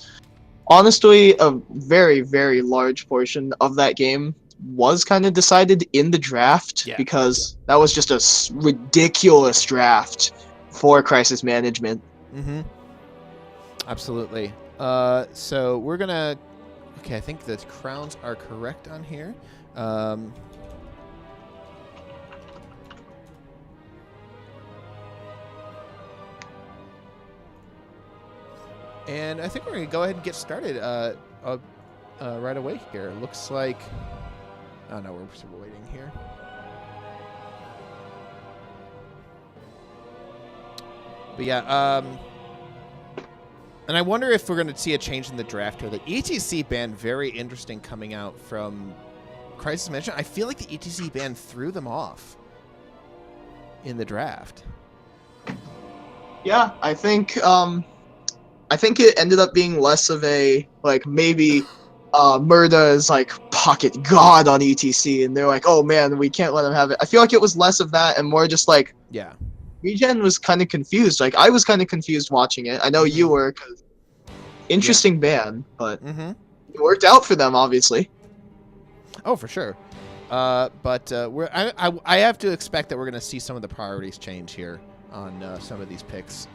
honestly, a very, very large portion of that game was kind of decided in the draft, because that was just a ridiculous draft for Crisis Management. Mm-hmm. Absolutely. So we're gonna. Okay, I think the crowns are correct on here. And I think we're gonna go ahead and get started right away here. Looks like. Oh no, we're still waiting here. But yeah, and I wonder if we're going to see a change in the draft here. The ETC ban, very interesting coming out from Crisis Management. I feel like the ETC ban threw them off in the draft. Yeah, I think it ended up being less of a, like, maybe Murda is like pocket god on ETC, and they're like, oh man, we can't let him have it. I feel like it was less of that and more just like, yeah, ReGen was kind of confused. Like, I was kind of confused watching it. I know you were, because interesting ban, but it worked out for them, obviously. Oh, for sure. But I have to expect that we're going to see some of the priorities change here on some of these picks.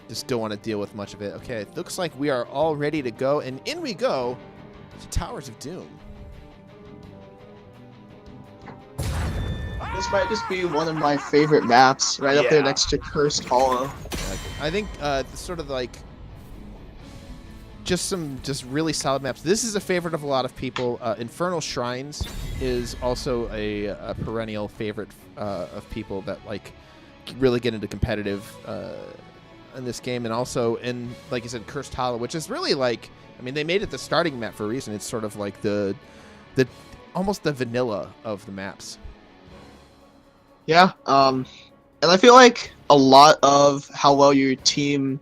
Just don't want to deal with much of it. Okay, it looks like we are all ready to go, and in we go to Towers of Doom. This might just be one of my favorite maps, right up there next to Cursed Hollow. I think sort of like just really solid maps. This is a favorite of a lot of people. Infernal Shrines is also a perennial favorite of people that like really get into competitive in this game, and also in, like you said, Cursed Hollow, which is really like, I mean, they made it the starting map for a reason. It's sort of like the almost the vanilla of the maps. Yeah, and I feel like a lot of how well your team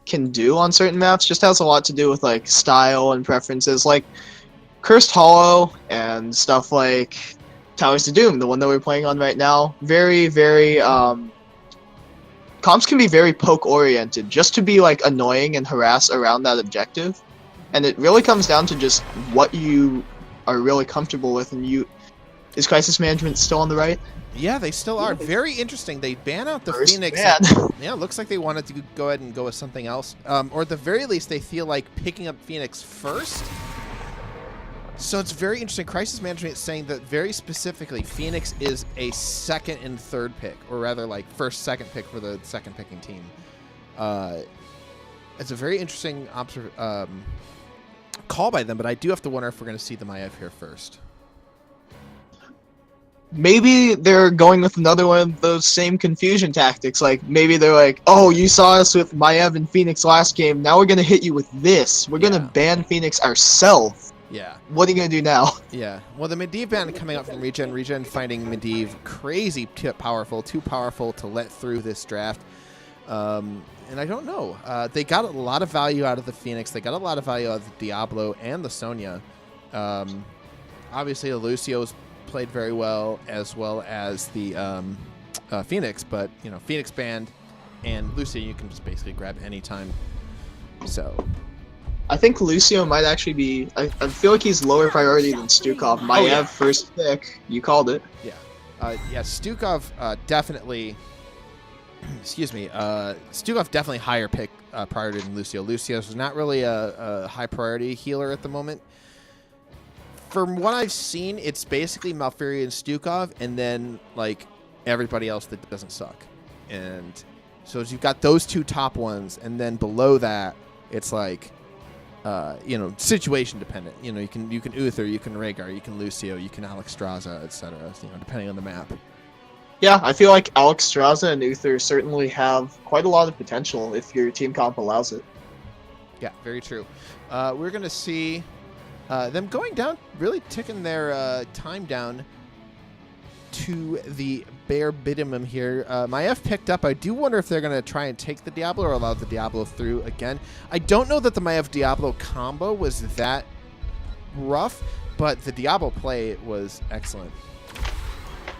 can do on certain maps just has a lot to do with like style and preferences. Like Cursed Hollow and stuff like Towers of Doom, the one that we're playing on right now, very, very comps can be very poke oriented, just to be like annoying and harass around that objective. And it really comes down to just what you are really comfortable with, and Is Crisis Management still on the right? Yeah, they still are. Very interesting. They ban out the First Phoenix. ban. Yeah, looks like they wanted to go ahead and go with something else. Or at the very least, they feel like picking up Phoenix first. So it's very interesting. Crisis Management is saying that very specifically, Phoenix is a second and third pick, or rather like first, second pick for the second picking team. It's a very interesting call by them, but I do have to wonder if we're going to see the Maiev here first. Maybe they're going with another one of those same confusion tactics. Like, maybe they're like, oh, you saw us with Maiev and Phoenix last game. Now we're going to hit you with this. We're going to ban Phoenix ourselves. Yeah. What are you going to do now? Yeah. Well, the Medivh ban coming out from ReGen. ReGen finding Medivh crazy powerful, too powerful to let through this draft. And I don't know. They got a lot of value out of the Phoenix. They got a lot of value out of the Diablo and the Sonya. Obviously, the Lucio's played very well as the Phoenix, but you know, Phoenix banned and Lucio you can just basically grab anytime. So I think Lucio might actually be. I feel like he's lower priority than Stukov. Maiev first pick. You called it. Yeah, yeah. Stukov definitely. Excuse me. Stukov definitely higher pick priority than Lucio. Lucio's not really a high priority healer at the moment. From what I've seen, it's basically Malfurion and Stukov, and then like everybody else that doesn't suck. And so you've got those two top ones, and then below that, it's like, you know, situation dependent. You know, you can Uther, you can Rhaegar, you can Lucio, you can Alexstrasza, etc. You know, depending on the map. Yeah, I feel like Alexstrasza and Uther certainly have quite a lot of potential if your team comp allows it. Yeah, very true. We're gonna see. Them going down, really ticking their time down to the bare minimum here. Maiev picked up. I do wonder if they're going to try and take the Diablo or allow the Diablo through again. I don't know that the Maiev Diablo combo was that rough, but the Diablo play was excellent.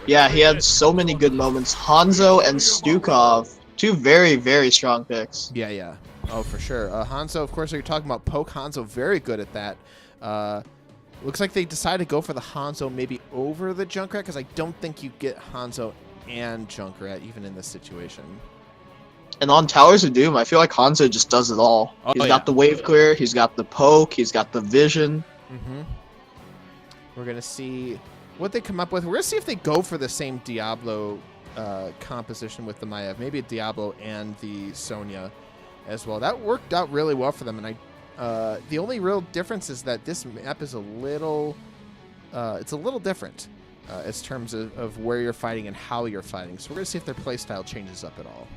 Yeah, he had so many good moments. Hanzo and Stukov, two very, very strong picks. Yeah, yeah. Oh, for sure. Hanzo, of course, you're talking about poke. Hanzo, very good at that. Looks like they decided to go for the Hanzo maybe over the Junkrat, because I don't think you get Hanzo and Junkrat even in this situation. And on Towers of Doom, I feel like Hanzo just does it all. He's got the wave clear, he's got the poke, he's got the vision. Mm-hmm. We're going to see what they come up with. We're going to see if they go for the same Diablo composition with the Maiev. Maybe a Diablo and the Sonya as well. That worked out really well for them, and the only real difference is that this map is a little, it's a little different as terms of where you're fighting and how you're fighting. So we're going to see if their playstyle changes up at all.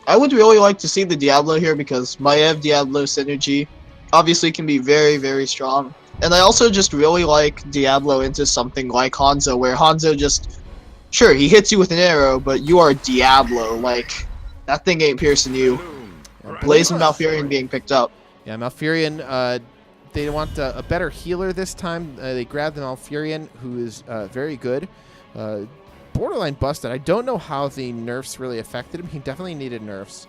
I would really like to see the Diablo here because Maiev-Diablo synergy obviously can be very, very strong. And I also just really like Diablo into something like Hanzo, where Hanzo just, sure, he hits you with an arrow, but you are Diablo. Like, that thing ain't piercing you. Blaze and Malfurion being picked up. Yeah, Malfurion, they want a better healer this time. They grabbed the Malfurion, who is very good. Borderline busted. I don't know how the nerfs really affected him. He definitely needed nerfs.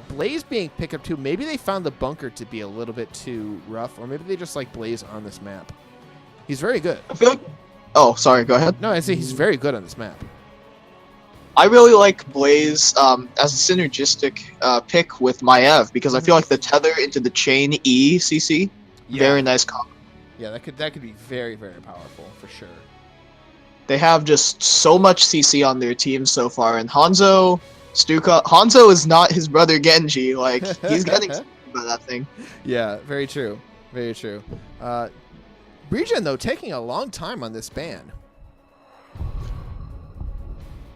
Blaze being picked up too. Maybe they found the bunker to be a little bit too rough, or maybe they just like Blaze on this map. He's very good. I feel like... Oh, sorry, go ahead. No, I say he's very good on this map. I really like Blaze as a synergistic pick with Maiev because I feel like the tether into the chain E CC, very nice combo. Yeah, that could be very, very powerful for sure. They have just so much CC on their team so far, and Hanzo is not his brother Genji. Like, he's getting by that thing. Yeah, very true. Very true. ReGen, though, taking a long time on this ban.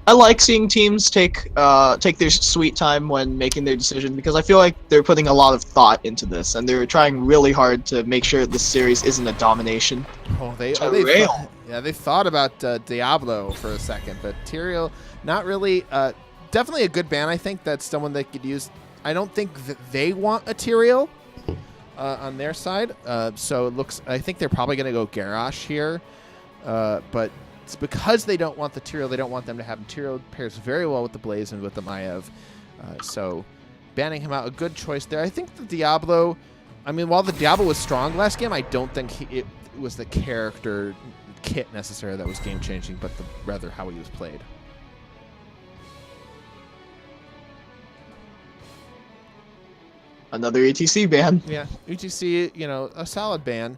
I like seeing teams take their sweet time when making their decision because I feel like they're putting a lot of thought into this and they're trying really hard to make sure this series isn't a domination. They thought about Diablo for a second, but Tyrael, not really. Definitely a good ban. I think that's someone they could use. I don't think that they want a Tyrael on their side, so it looks. I think they're probably going to go Garrosh here, but. It's because they don't want the Tyrael. They don't want them to have him. Tyrael pairs very well with the Blaze and with the Maiev. So banning him out, a good choice there. I think the Diablo, I mean, while the Diablo was strong last game, I don't think it was the character kit necessarily that was game-changing, but rather how he was played. Another ETC ban. Yeah, UTC, you know, a solid ban.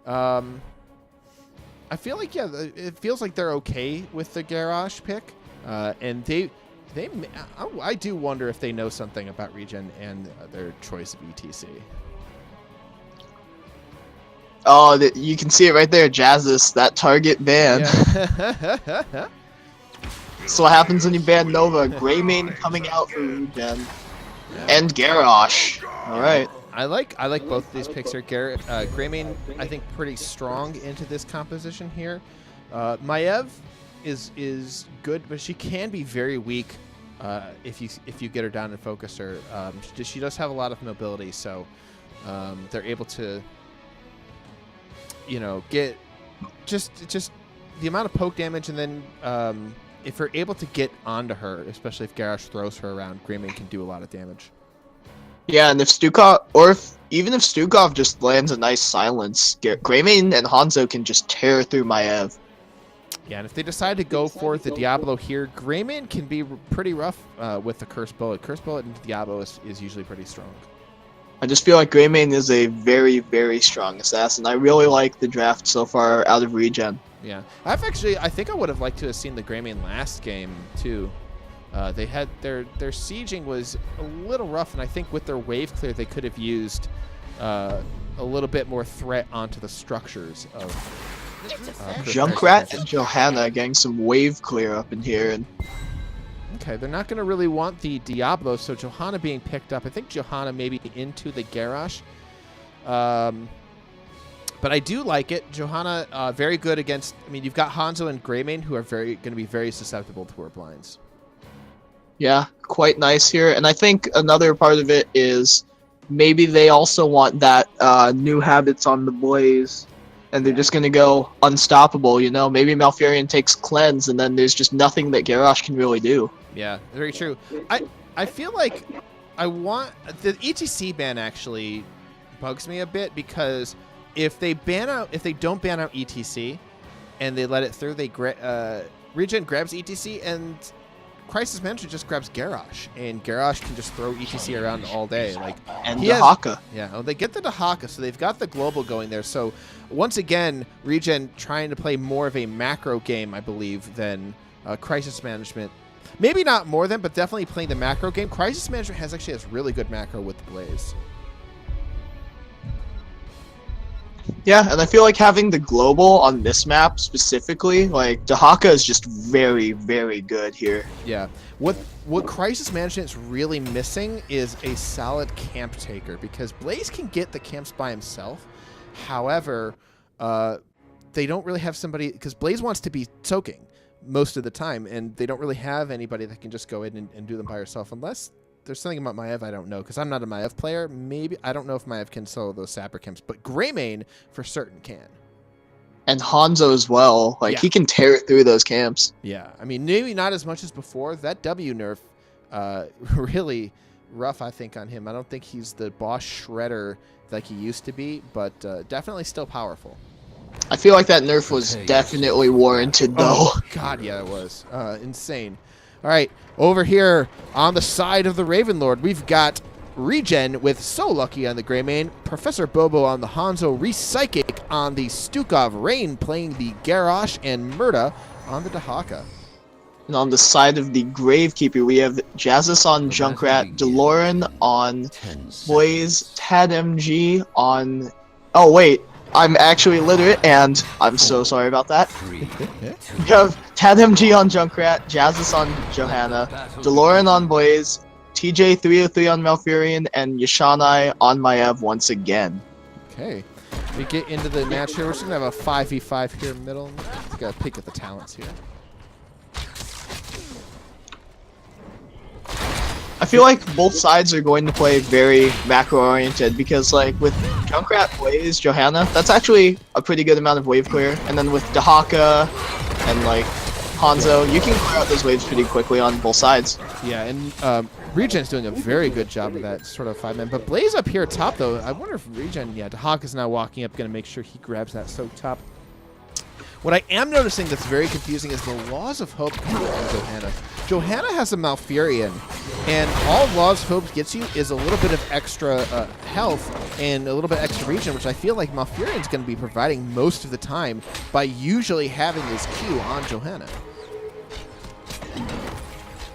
I feel like, yeah, it feels like they're okay with the Garrosh pick, and I do wonder if they know something about ReGen and their choice of ETC. Oh, you can see it right there, Jazzis, that target ban. Yeah. So what happens when you ban Nova? Greymane coming out for ReGen. And Garrosh. Alright. I like both of these picks here. Greymane, I think, pretty strong into this composition here. Maiev is good, but she can be very weak if you get her down and focus her. She does have a lot of mobility, so they're able to, you know, get just the amount of poke damage, and then if you're able to get onto her, especially if Garrosh throws her around, Greymane can do a lot of damage. Yeah, and if Stukov, even if Stukov just lands a nice silence, Greymane and Hanzo can just tear through Maiev. Yeah, and if they decide to go for the Diablo here, Greymane can be pretty rough with the Curse Bullet. Curse Bullet and Diablo is usually pretty strong. I just feel like Greymane is a very, very strong assassin. I really like the draft so far out of ReGen. Yeah, I think I would have liked to have seen the Greymane last game too. They had their sieging was a little rough, and I think with their wave clear they could have used a little bit more threat onto the structures of Junkrat and Johanna getting some wave clear up in here, and okay, they're not going to really want the Diablo, so Johanna being picked up. I think Johanna maybe into the Garrosh. But I do like it. Johanna, very good against... I mean, you've got Hanzo and Greymane, who are going to be very susceptible to her blinds. yeah, quite nice here. And I think another part of it is maybe they also want that new habits on the Blaze, and they're just going to go unstoppable, you know? Maybe Malfurion takes Cleanse, and then there's just nothing that Garrosh can really do. Yeah, very true. I feel like I want... The ETC ban actually bugs me a bit, because... If they don't ban out ETC, and they let it through, ReGen grabs ETC, and Crisis Management just grabs Garrosh, and Garrosh can just throw ETC around all day. And Dahaka. Yeah, they get the Dahaka, so they've got the global going there. So once again, ReGen trying to play more of a macro game, I believe, than Crisis Management. Maybe not more than, but definitely playing the macro game. Crisis Management has really good macro with the Blaze. Yeah, and I feel like having the global on this map specifically, like, Dahaka is just very, very good here. Yeah. What Crisis Management is really missing is a solid camp taker, because Blaze can get the camps by himself. However, they don't really have somebody, because Blaze wants to be soaking most of the time, and they don't really have anybody that can just go in and do them by herself, unless... There's something about Maiev I don't know, because I'm not a Maiev player. Maybe I don't know if Maiev can solo those Sapper camps, but Greymane for certain can. And Hanzo as well. Like, Yeah. he can tear through those camps. Yeah, I mean, maybe not as much as before. That W nerf, really rough, I think, on him. I don't think he's the boss shredder like he used to be, but definitely still powerful. I feel like that nerf was definitely warranted, though. Oh, God, yeah, it was. Insane. All right, over here on the side of the Ravenlord, we've got ReGen with So Lucky on the Greymane, Professor Bobo on the Hanzo, Re-Psychic on the Stukov, Rain playing the Garrosh, and Murda on the Dahaka. And on the side of the Gravekeeper, we have Jazzis on Junkrat, DeLorean on Blaze, TadMG on... Oh, wait. I'm actually literate, and I'm so sorry about that. We have TadMG on Junkrat, Jazzis on Johanna, DeLorean on Blaze, TJ303 on Malfurion, and Yashanai on Maiev once again. Okay. We get into the match here. We're just going to have a 5v5 here in the middle. Just got to pick at the talents here. I feel like both sides are going to play very macro-oriented, because, like, with Junkrat, Blaze, Johanna, that's actually a pretty good amount of wave clear. And then with Dahaka and, like, Hanzo, you can clear out those waves pretty quickly on both sides. Yeah, and ReGen's doing a very good job of that sort of 5-man. But Blaze up here top, though, I wonder if ReGen, yeah, Dahaka's now walking up, going to make sure he grabs that soak top. What I am noticing that's very confusing is the Laws of Hope coming from Johanna. Johanna has a Malfurion, and all Laws of Hope gets you is a little bit of extra health and a little bit extra regen, which I feel like Malfurion's going to be providing most of the time by usually having his Q on Johanna.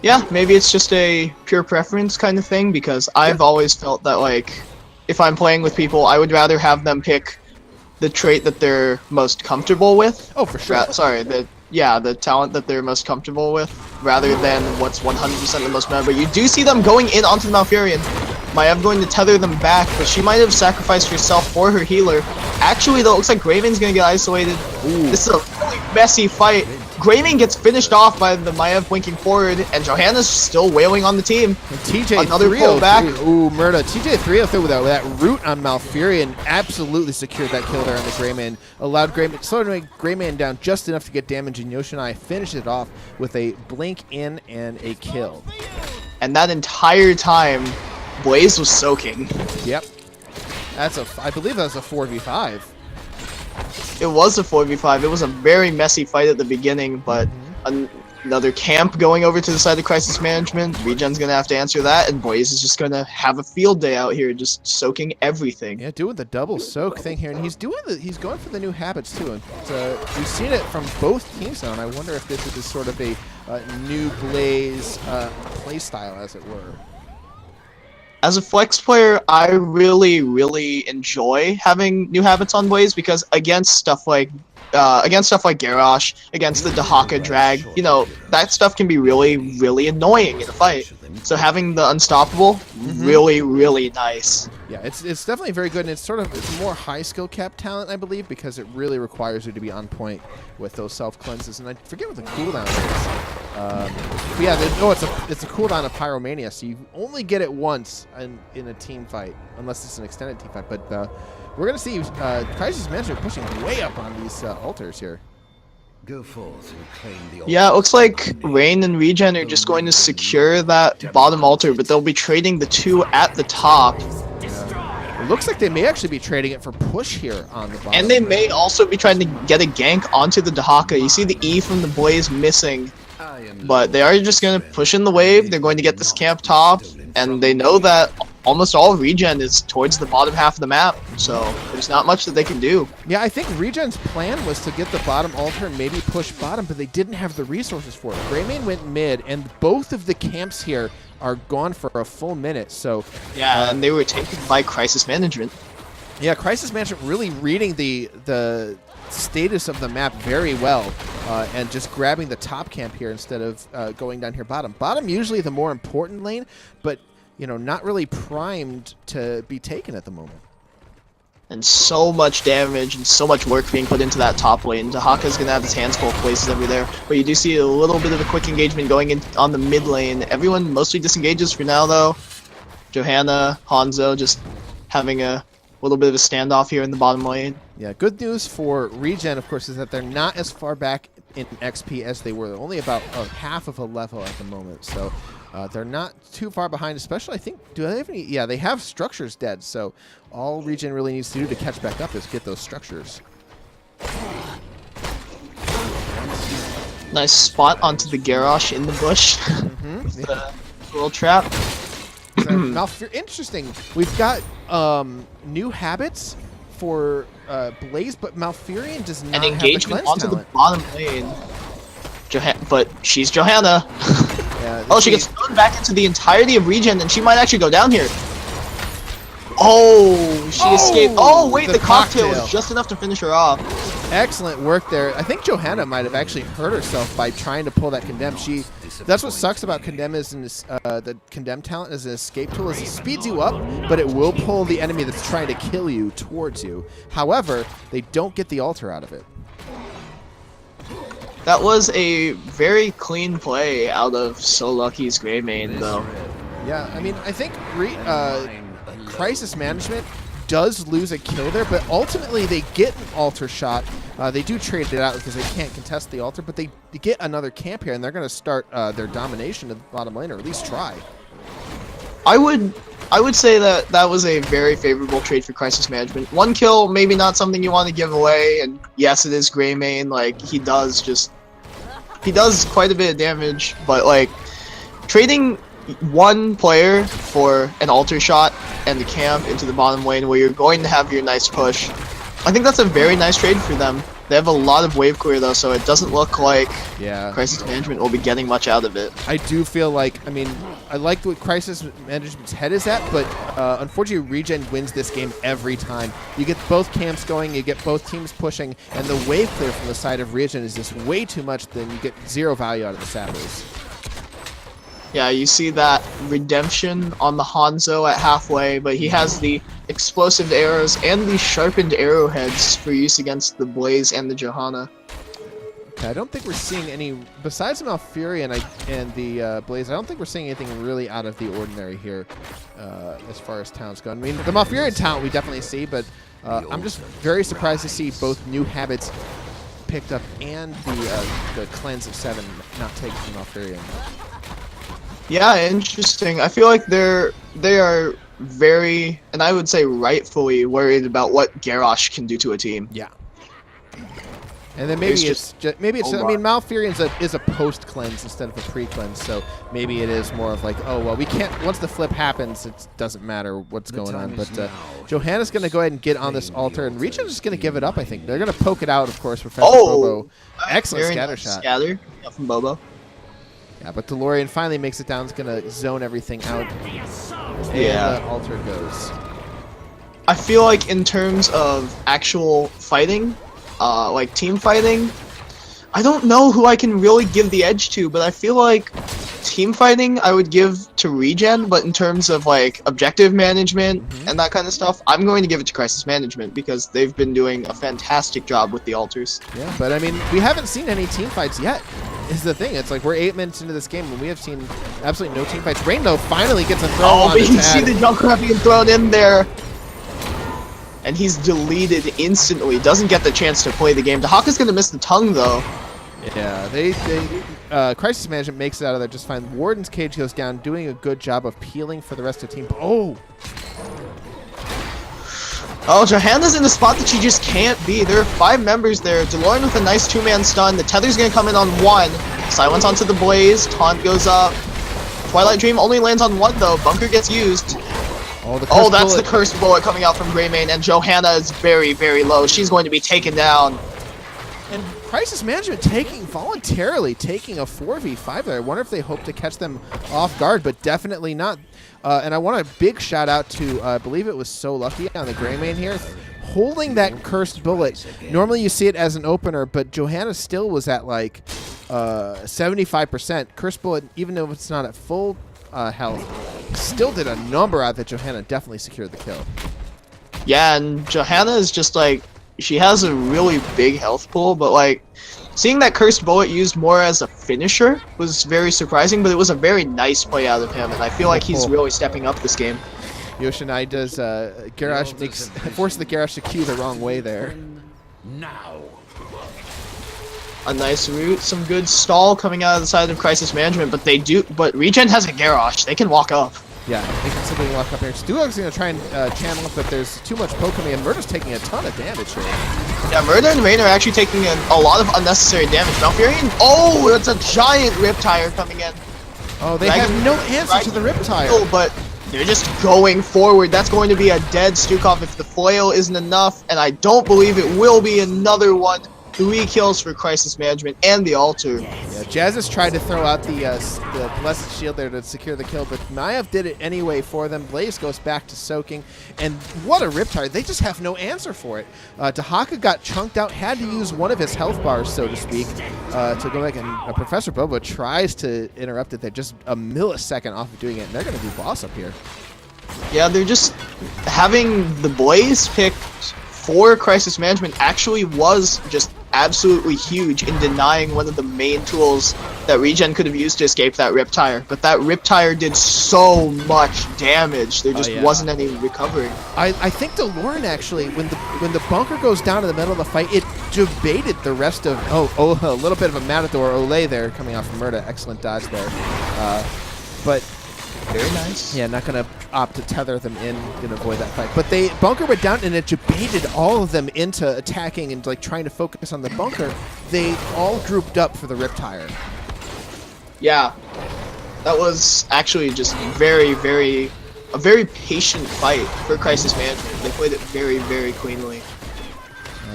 Yeah, maybe it's just a pure preference kind of thing, because I've always felt that, like, if I'm playing with people, I would rather have them pick the trait that they're most comfortable with. Oh, for sure. The talent that they're most comfortable with, rather than what's 100% the most meta. But you do see them going in onto the Malfurion. Maiev going to tether them back, but she might have sacrificed herself for her healer. Actually, though, it looks like Graven's going to get isolated. Ooh. This is a really messy fight. Graven gets finished off by the Maiev blinking forward, and Johanna's still wailing on the team. And TJ another pullback. Ooh, Murda. TJ 303 with that root on Malfurion absolutely secured that kill there on the Greyman. Allowed slowed Greyman down just enough to get damage, and Yoshinai finished it off with a blink in and a kill. And that entire time, Blaze was soaking. Yep. I believe that was a 4v5. It was a 4v5. It was a very messy fight at the beginning, but another camp going over to the side of Crisis Management. ReGen's going to have to answer that, and Blaze is just going to have a field day out here, just soaking everything. Yeah, doing the double soak thing here, and he's going for the new habits too. And we've seen it from both teams now, and I wonder if this is sort of a new Blaze play style, as it were. As a flex player, I really, really enjoy having new habits on Blaze, because against stuff like Garrosh, against the Dahaka drag, you know, that stuff can be really, really annoying in a fight. So having the Unstoppable, really, really nice. Yeah, it's definitely very good, and it's more high skill cap talent, I believe, because it really requires you to be on point with those self cleanses. And I forget what the cooldown is. But yeah, it's a cooldown of Pyromania, so you only get it once in a team fight, unless it's an extended team fight. But we're gonna see Crisis Management pushing way up on these altars here. Go forth and claim the Yeah, it looks like Rain and ReGen are just going to secure that bottom altar, but they'll be trading the two at the top. It looks like they may actually be trading it for push here on the bottom. And they may also be trying to get a gank onto the Dahaka. You see the E from the Blaze missing, but they are just going to push in the wave. They're going to get this camp top, and they know that almost all ReGen is towards the bottom half of the map, so there's not much that they can do. Yeah, I think ReGen's plan was to get the bottom altar and maybe push bottom, but they didn't have the resources for it. Greymane went mid, and both of the camps here are gone for a full minute, so... Yeah, and they were taken by Crisis Management. Yeah, Crisis Management really reading the status of the map very well, and just grabbing the top camp here instead of going down here bottom. Bottom usually the more important lane, but you know, not really primed to be taken at the moment. And so much damage and so much work being put into that top lane. Dahaka's going to have his hands full of places over there. But you do see a little bit of a quick engagement going in on the mid lane. Everyone mostly disengages for now, though. Johanna, Hanzo just having a little bit of a standoff here in the bottom lane. Yeah, good news for ReGen, of course, is that they're not as far back in XP as they were. They're only about half of a level at the moment, so they're not too far behind, especially, I think, do they have any? Yeah, they have structures dead, so all ReGen really needs to do to catch back up is get those structures. Nice spot onto the Garrosh in the bush. With the little trap. Interesting. We've got new habits for Blaze, but Malfurion does not have engagement the onto talent. The bottom lane. But she's Johanna. Yeah, oh, she gets thrown back into the entirety of ReGen, and she might actually go down here. Oh, she escaped. Oh, wait, the cocktail was just enough to finish her off. Excellent work there. I think Johanna might have actually hurt herself by trying to pull that Condemn. That's what sucks about Condemn is the Condemn talent as an escape tool is it speeds you up, but it will pull the enemy that's trying to kill you towards you. However, they don't get the altar out of it. That was a very clean play out of So Lucky's Greymane, though. Yeah, I mean, I think Crisis Management does lose a kill there, but ultimately they get an altar shot. They do trade it out because they can't contest the altar, but they get another camp here, and they're going to start their domination of the bottom lane, or at least try. I would I would say that that was a very favorable trade for Crisis Management. 1 kill, maybe not something you want to give away, and yes, it is Greymane, like, he does quite a bit of damage, but, like, trading 1 player for an altar shot and the camp into the bottom lane where you're going to have your nice push, I think that's a very nice trade for them. They have a lot of wave clear though, so it doesn't look like Crisis Management will be getting much out of it. I do feel like, I mean, I like what Crisis Management's head is at, but unfortunately ReGen wins this game every time. You get both camps going, you get both teams pushing, and the wave clear from the side of ReGen is just way too much, then you get 0 value out of the sappers. Yeah, you see that redemption on the Hanzo at halfway, but he has the explosive arrows and the sharpened arrowheads for use against the Blaze and the Johanna. Okay, I don't think we're seeing any, besides the Malfurion and the Blaze, I don't think we're seeing anything really out of the ordinary here as far as talents go. I mean, the Malfurion talent we definitely see, but I'm just very surprised to see both new habits picked up and the Cleanse of 7 not taken from Malfurion. Yeah, interesting. I feel like they are very, and I would say rightfully, worried about what Garrosh can do to a team. Yeah. And then maybe it's just, I mean, Malfurion is a post cleanse instead of a pre cleanse, so maybe it is more of like, oh well, we can't. Once the flip happens, it doesn't matter what's going on. But Johanna's going to go ahead and get on this altar, and ReGen's just going to give it up. I think they're going to poke it out, of course. Professor Bobo, excellent scatter shot. Scatter from Bobo. Yeah, but DeLorean finally makes it down. It's going to zone everything out. And the altar goes. I feel like in terms of actual fighting, like team fighting, I don't know who I can really give the edge to, but I feel like team fighting I would give to ReGen, but in terms of like objective management and that kind of stuff, I'm going to give it to Crisis Management because they've been doing a fantastic job with the altars. Yeah, but I mean, we haven't seen any team fights yet. Is the thing. It's like we're 8 minutes into this game and we have seen absolutely no team fights. Rain, though, finally gets a throw on but you Tad. see the Junkrat being thrown in there. And he's deleted instantly. Doesn't get the chance to play the game. Dahaka's going to miss the tongue, though. Yeah, Crisis Management makes it out of there just fine. Warden's cage goes down, doing a good job of peeling for the rest of the team. Oh, Johanna's in a spot that she just can't be. There are 5 members there. DeLorean with a nice 2-man stun. The Tether's going to come in on 1. Silence onto the Blaze. Taunt goes up. Twilight Dream only lands on 1, though. Bunker gets used. Oh, that's the cursed bullet coming out from Greymane, and Johanna is very, very low. She's going to be taken down. And Crisis Management voluntarily taking a 4v5 there. I wonder if they hope to catch them off guard, but definitely not. And I want a big shout out to, I believe it was So Lucky on the Greymane here, holding that cursed bullet. Normally you see it as an opener, but Johanna still was at like 75%. Cursed bullet, even though it's not at full health, still did a number out that Johanna definitely secured the kill. Yeah, and Johanna is just like, she has a really big health pool, but like, seeing that cursed bullet used more as a finisher was very surprising, but it was a very nice play out of him, and I feel like he's really stepping up this game. Yoshinai does, Garrosh forces the Garrosh to Q the wrong way there. Now. A nice route, some good stall coming out of the side of Crisis Management, but ReGen has a Garrosh, they can walk up. Yeah, they can simply walk up here. Stuag's going to try and channel it, but there's too much poke coming in. Murder's taking a ton of damage here. Yeah, Murder and Rain are actually taking a lot of unnecessary damage. Malfurion, oh, that's a giant Riptire coming in. Oh, they have no answer to the Riptire. Oh, but they're just going forward. That's going to be a dead Stukov if the flail isn't enough, and I don't believe it will be another one. 3 kills for Crisis Management and the altar. Yeah, Jazz has tried to throw out the Blessed Shield there to secure the kill, but Maiev did it anyway for them. Blaze goes back to soaking, and what a Riptide. They just have no answer for it. Dahaka got chunked out, had to use one of his health bars, so to speak, to go back, and Professor Bobo tries to interrupt it there, just a millisecond off of doing it, and they're going to do boss up here. Yeah, they're just having the Blaze picked for Crisis Management actually was just absolutely huge in denying one of the main tools that ReGen could have used to escape that Riptire. But that Riptire did so much damage, there just wasn't any recovery. I think DeLorean actually, when the bunker goes down in the middle of the fight, it debated the rest of, a little bit of a Matador Olay there coming out from Murda. Excellent dodge there. But Very nice. Yeah, not going to opt to tether them in, going to avoid that fight. But they bunker went down, and it baited all of them into attacking and like trying to focus on the bunker. They all grouped up for the Riptire. Yeah, that was actually just a very patient fight for Crisis Management. They played it very, very cleanly.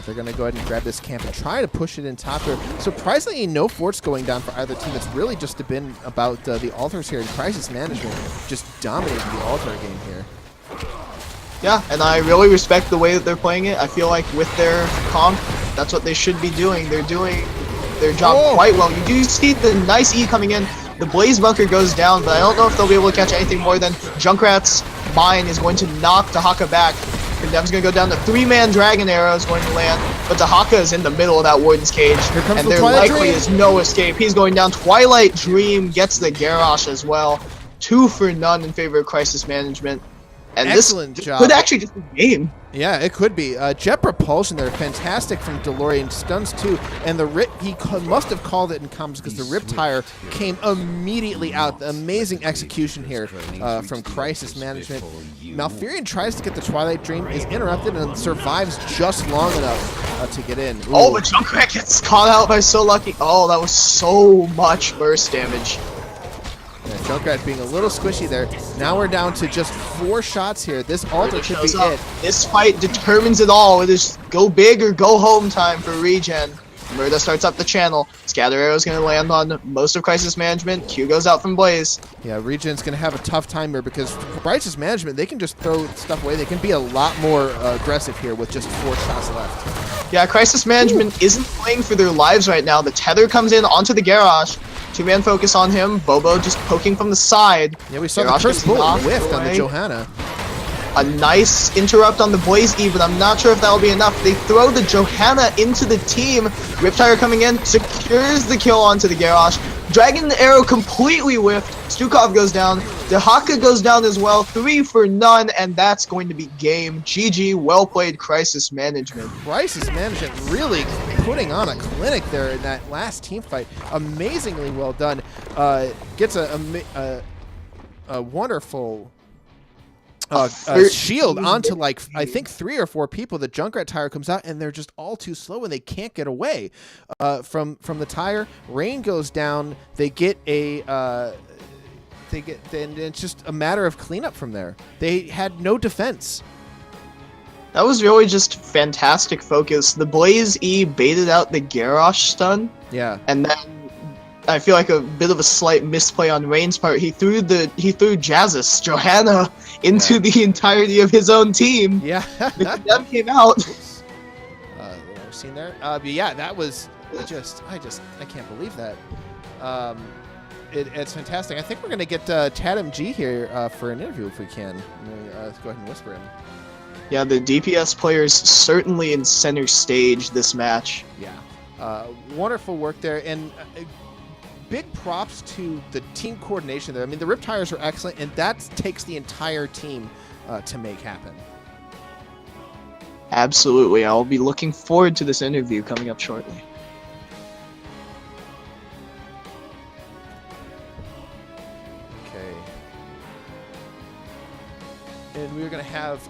They're going to go ahead and grab this camp and try to push it in top here. Surprisingly, no forts going down for either team. It's really just been about the altars here, and Crisis Management just dominating the altar game here. Yeah, and I really respect the way that they're playing it. I feel like with their comp, that's what they should be doing. They're doing their job quite well. You do see the nice E coming in. The Blaze Bunker goes down, but I don't know if they'll be able to catch anything more than Junkrat's Mine is going to knock Dahaka back. Condemn's going to go down. The 3-man Dragon Arrow is going to land, but Dahaka is in the middle of that Warden's Cage, and there likely is no escape. He's going down. Twilight Dream gets the Garrosh as well. 2 for none in favor of Crisis Management. And Excellent this job. could actually just be game. Yeah, it could be. Jet Propulsion there, fantastic from DeLorean. Stuns too, and the he must have called it in comms because the Riptire came immediately out. The amazing execution here from Crisis Management. Malfurion tries to get the Twilight Dream, is interrupted, and survives just long enough to get in. Ooh. Oh, but Junkrat gets caught out by So Lucky. Oh, that was so much burst damage. Yeah, Junkrat being a little squishy there. Now we're down to just 4 shots here. This altar could be it. This fight determines it all. It is go big or go home time for ReGen. Murda starts up the channel. Scatter Arrow is going to land on most of Crisis Management. Q goes out from Blaze. Yeah, ReGen's going to have a tough time here because for Crisis Management, they can just throw stuff away. They can be a lot more aggressive here with just 4 shots left. Yeah, Crisis Management isn't playing for their lives right now. The Tether comes in onto the Garrosh. 2-man focus on him. Bobo just poking from the side. Yeah, we saw the first bullet whiffed on the Johanna. A nice interrupt on the Blaze E, but I'm not sure if that'll be enough. They throw the Johanna into the team. Riptire coming in, secures the kill onto the Garrosh. Dragon Arrow completely whiffed. Stukov goes down. Dahaka goes down as well. 3 for none, and that's going to be game. GG, well played, Crisis Management. Crisis Management really putting on a clinic there in that last team fight. Amazingly well done. Gets a wonderful shield onto, like, I think 3 or 4 people. The Junkrat Tire comes out, and they're just all too slow, and they can't get away from the tire. Rain goes down. They get a then it's just a matter of cleanup from there. They had no defense. That was really just fantastic focus. The Blaze E baited out the Garrosh stun. Yeah. And then I feel like a bit of a slight misplay on Rain's part. He threw Jazzis, Johanna, into the entirety of his own team. Yeah. The Condemn came out. What I've seen there. But yeah, that was I can't believe that. It's fantastic. I think we're going to get Tatum G here for an interview if we can. Let's go ahead and whisper him. Yeah, the DPS players certainly in center stage this match. Yeah. Wonderful work there. And big props to the team coordination there. I mean, the Riptires were excellent, and that takes the entire team to make happen. Absolutely. I'll be looking forward to this interview coming up shortly. And we're going to have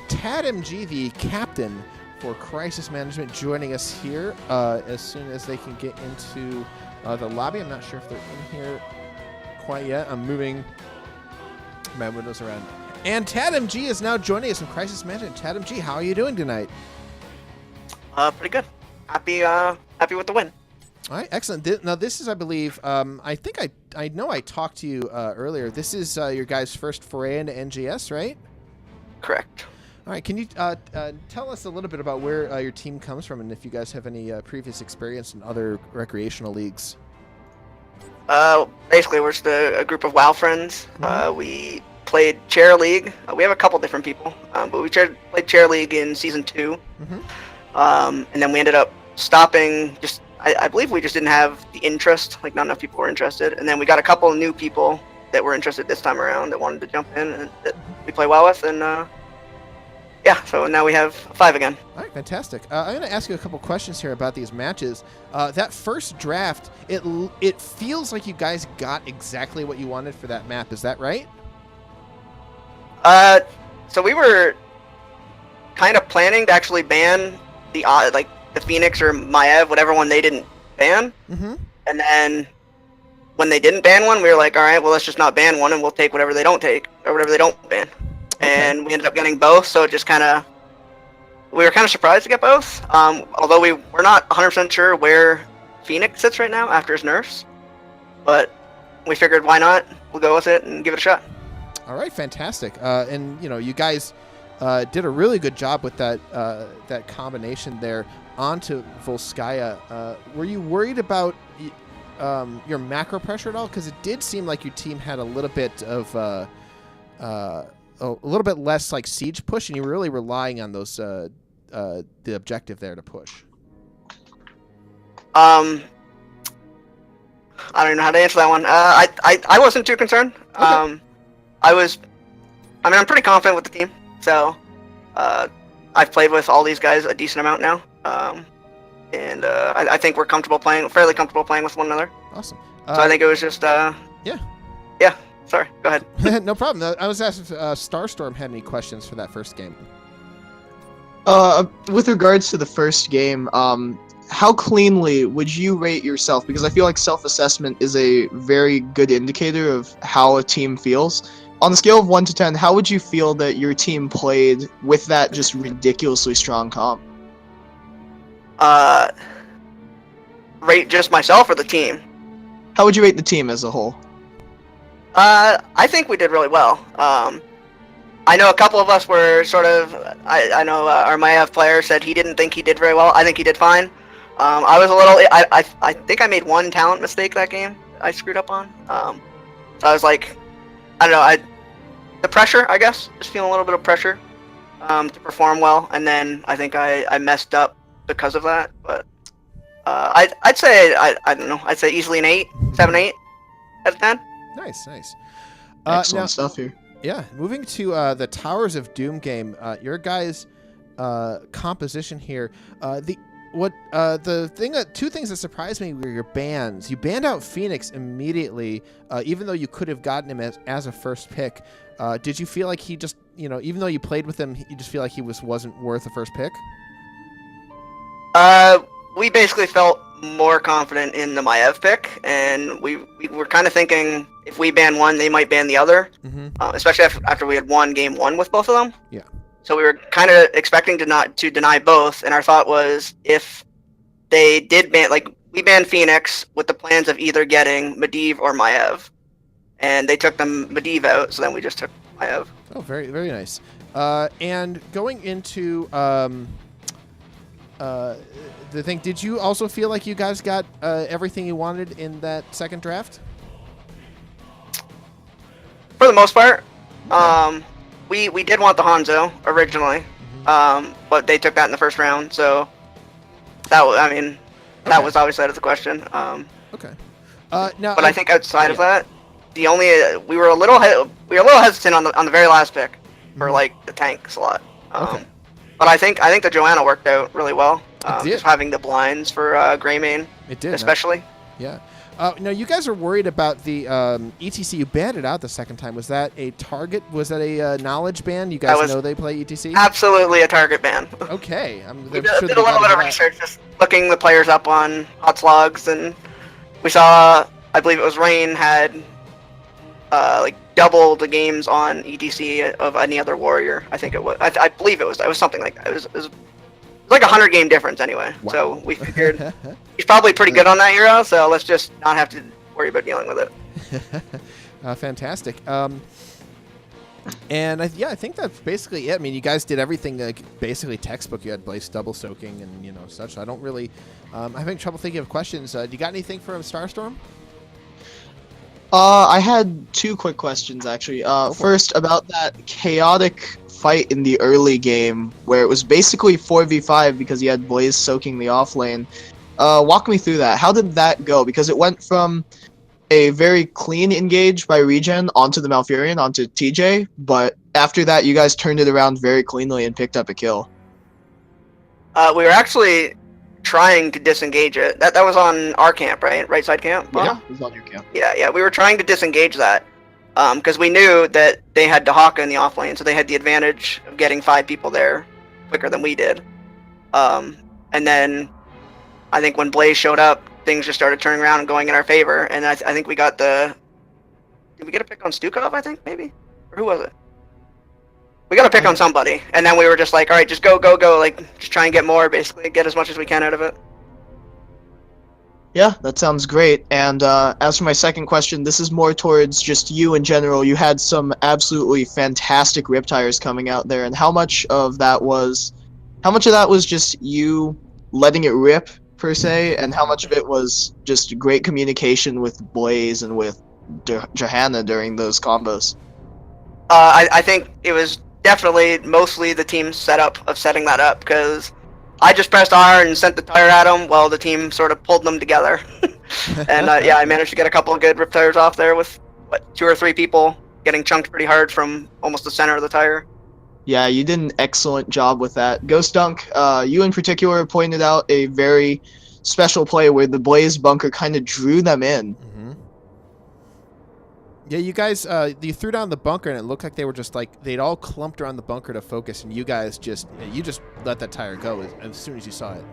Tad MG, the captain for Crisis Management, joining us here as soon as they can get into the lobby. I'm not sure if they're in here quite yet. I'm moving my windows around. And Tad MG is now joining us from Crisis Management. Tad MG, how are you doing tonight? Pretty good. Happy with the win. All right, excellent. Now, this is, I believe, I think I know I talked to you earlier. This is your guys' first foray into NGS, right? Correct. All right, can you tell us a little bit about where your team comes from and if you guys have any previous experience in other recreational leagues? Basically, we're just a group of WoW friends. We played Chair League. We have a couple different people, but we played Chair League in Season 2. And then we ended up stopping. I believe we just didn't have the interest. Like, not enough people were interested. And then we got a couple of new people that were interested this time around that wanted to jump in and that we play WoW with. And yeah, so now we have 5 again. All right, fantastic. I'm going to ask you a couple questions here about these matches. That first draft, it feels like you guys got exactly what you wanted for that map. Is that right? So we were kind of planning to actually ban the Phoenix or Maev, whatever one they didn't ban. Mm-hmm. And then when they didn't ban one, we were like, all right, well, let's just not ban one, and we'll take whatever they don't take or whatever they don't ban. Okay. And we ended up getting both, so it just we were kind of surprised to get both. Although we're not 100% sure where Phoenix sits right now after his nerfs, but we figured why not? We'll go with it and give it a shot. All right, fantastic. And you guys did a really good job with that combination there onto Volskaya. Were you worried about your macro pressure at all? Because it did seem like your team had a little bit of a little bit less like siege push, and you were really relying on those the objective there to push. I don't know how to answer that one. I wasn't too concerned. Okay. I'm pretty confident with the team. So, I've played with all these guys a decent amount now. And I think we're fairly comfortable playing with one another. Awesome. So I think it was just Yeah. Sorry, go ahead. No problem. I was asked if Starstorm had any questions for that first game. With regards to the first game, how cleanly would you rate yourself? Because I feel like self-assessment is a very good indicator of how a team feels. On the scale of 1 to 10, how would you feel that your team played with that just ridiculously strong comp? Rate just myself or the team? How would you rate the team as a whole? I think we did really well. I know a couple of us were sort of. I know our Maev player said he didn't think he did very well. I think he did fine. I was a little. I think I made one talent mistake that game. I screwed up on. So I was like, I don't know. The pressure, I guess, just feeling a little bit of pressure to perform well, and then I think I messed up because of that. But I'd say I don't know. I'd say easily an 8, 7, 8 out of 10. Nice. Excellent Now, stuff here. yeah, moving to the Towers of Doom game. Your guys' composition here. Two things that surprised me were your bans. You banned out Phoenix immediately, even though you could have gotten him as a first pick. Did you feel like he just, even though you played with him, you just feel like he wasn't worth a first pick? We basically felt more confident in the Maev pick, and we were kind of thinking if we ban one, they might ban the other, especially after we had won game 1 with both of them. Yeah. So we were kind of expecting to deny both, and our thought was if they did ban, we banned Phoenix with the plans of either getting Medivh or Maev, and they took the Medivh out, so then we just took Maev. Oh, very, very nice. And going into the thing, did you also feel like you guys got everything you wanted in that second draft? For the most part. We did want the Hanzo originally, but they took that in the first round, so that was obviously out of the question. Okay. Now, but I think outside of that, we were a little hesitant on the very last pick for the tank slot. Okay. But I think the Joanna worked out really well. It did. Just having the blinds for Greymane. It did, especially. Yeah. Now, you guys are worried about the ETC. You banned it out the second time. Was that a target? Was that a knowledge ban? You guys know they play ETC? Absolutely a target ban. Okay. We did a little bit of research, just looking the players up on HOTS and we saw, I believe it was Rain had double the games on ETC of any other warrior. I think it was. I believe it was something like that. It was like a 100 game difference anyway. Wow. So we figured he's probably pretty good on that hero, so let's just not have to worry about dealing with it. Fantastic. And I think that's basically it. I mean, you guys did everything basically textbook. You had Blaze double soaking and such. I don't really. I'm having trouble thinking of questions. Do you got anything from Starstorm? I had 2 quick questions actually. First, about that chaotic fight in the early game where it was basically 4v5 because you had Blaze soaking the off lane. Walk me through that. How did that go? Because it went from a very clean engage by ReGen onto the Malfurion, onto TJ, but after that, you guys turned it around very cleanly and picked up a kill. We were actually trying to disengage it. That was on our camp, right? Right side camp? Yeah, it was on your camp. Yeah, we were trying to disengage that. Because we knew that they had Dahaka in the offlane, so they had the advantage of getting 5 people there quicker than we did. And then I think when Blaze showed up, things just started turning around and going in our favor. And I think we got the... Did we get a pick on Stukov, I think, maybe? Or who was it? We got a pick on somebody. And then we were just like, alright, just go. Like, just try and get more, basically. Get as much as we can out of it. Yeah, that sounds great. And as for my second question, this is more towards just you in general. You had some absolutely fantastic rip tires coming out there, and how much of that was just you letting it rip per se, and how much of it was just great communication with Blaze and with Johanna during those combos? I think it was definitely mostly the team's setup of setting that up, because I just pressed R and sent the tire at him while the team sort of pulled them together. And yeah, I managed to get a couple of good rip tires off there with, 2 or 3 people getting chunked pretty hard from almost the center of the tire. Yeah, you did an excellent job with that. Ghost Dunk, you in particular pointed out a very special play where the Blaze bunker kind of drew them in. Yeah, you guys, you threw down the bunker, and it looked like they were just like, they'd all clumped around the bunker to focus, and you guys just let that tire go as soon as you saw it.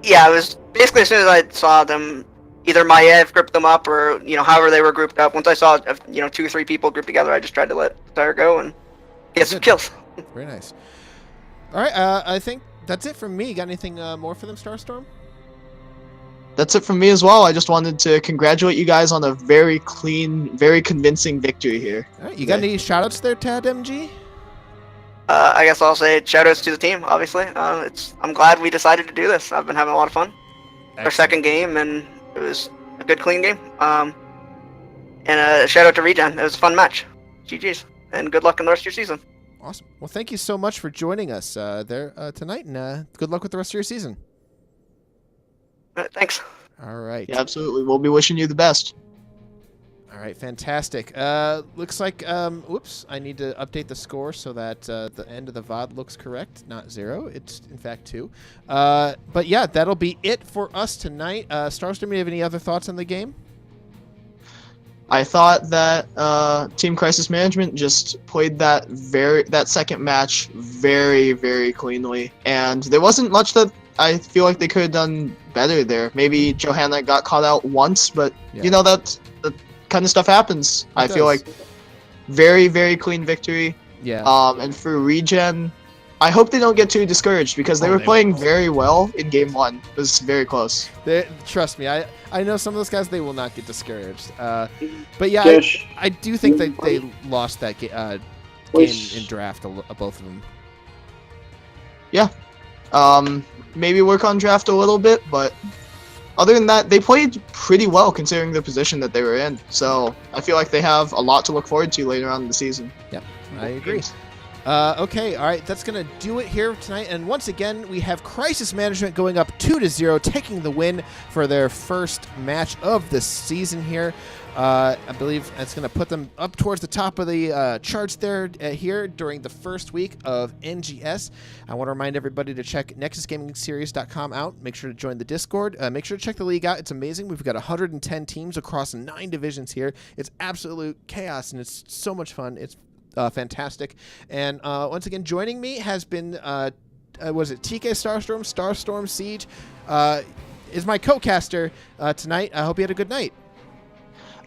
Yeah, it was basically as soon as I saw them, either Maiev gripped them up or, however they were grouped up. Once I saw, 2 or 3 people grouped together, I just tried to let the tire go and get some kills. Very nice. All right, I think that's it from me. Got anything more for them, Starstorm? That's it from me as well. I just wanted to congratulate you guys on a very clean, very convincing victory here. All right, you got any shout-outs there, Tad MG? I guess I'll say shout-outs to the team, obviously. I'm glad we decided to do this. I've been having a lot of fun. Excellent. Our second game, and it was a good, clean game. And a shout-out to ReGen. It was a fun match. GG's. And good luck in the rest of your season. Awesome. Well, thank you so much for joining us there tonight, and good luck with the rest of your season. Thanks. All right. Yeah, absolutely. We'll be wishing you the best. All right, fantastic. Looks like, whoops, I need to update the score so that the end of the VOD looks correct. Not 0, it's in fact 2. But yeah, that'll be it for us tonight. Starstorm, do you have any other thoughts on the game? I thought that Team Crisis Management just played that second match very, very cleanly, and there wasn't much that I feel like they could have done better there. Maybe Johanna got caught out once, but yeah. That kind of stuff happens. I feel like very, very clean victory. Yeah. And for ReGen, I hope they don't get too discouraged because they were playing very well in game 1. It was very close. Trust me, I know some of those guys, they will not get discouraged. But yeah, I do think that they lost that game in draft, both of them. Yeah. Maybe work on draft a little bit, but other than that, they played pretty well considering the position that they were in. So I feel like they have a lot to look forward to later on in the season. Yep, I agree. Okay, all right, that's going to do it here tonight. And once again, we have Crisis Management going up 2-0, taking the win for their first match of the season here. I believe that's going to put them up towards the top of the charts there here during the first week of NGS. I want to remind everybody to check NexusGamingSeries.com out. Make sure to join the Discord. Make sure to check the league out. It's amazing. We've got 110 teams across 9 divisions here. It's absolute chaos, and it's so much fun. It's fantastic. And once again, joining me has been, was it TK Starstorm Siege, is my co-caster tonight. I hope you had a good night.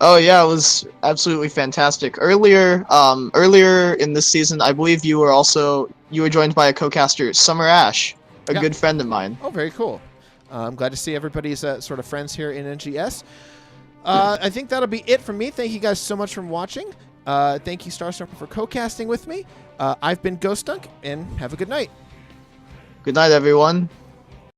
Oh yeah, it was absolutely fantastic. Earlier in this season, I believe you were joined by a co-caster, Summer Ash, a good friend of mine. Oh, very cool. I'm glad to see everybody's sort of friends here in NGS. I think that'll be it from me. Thank you guys so much for watching. Thank you, Starstorm, for co-casting with me. I've been Ghost Dunk, and have a good night. Good night, everyone.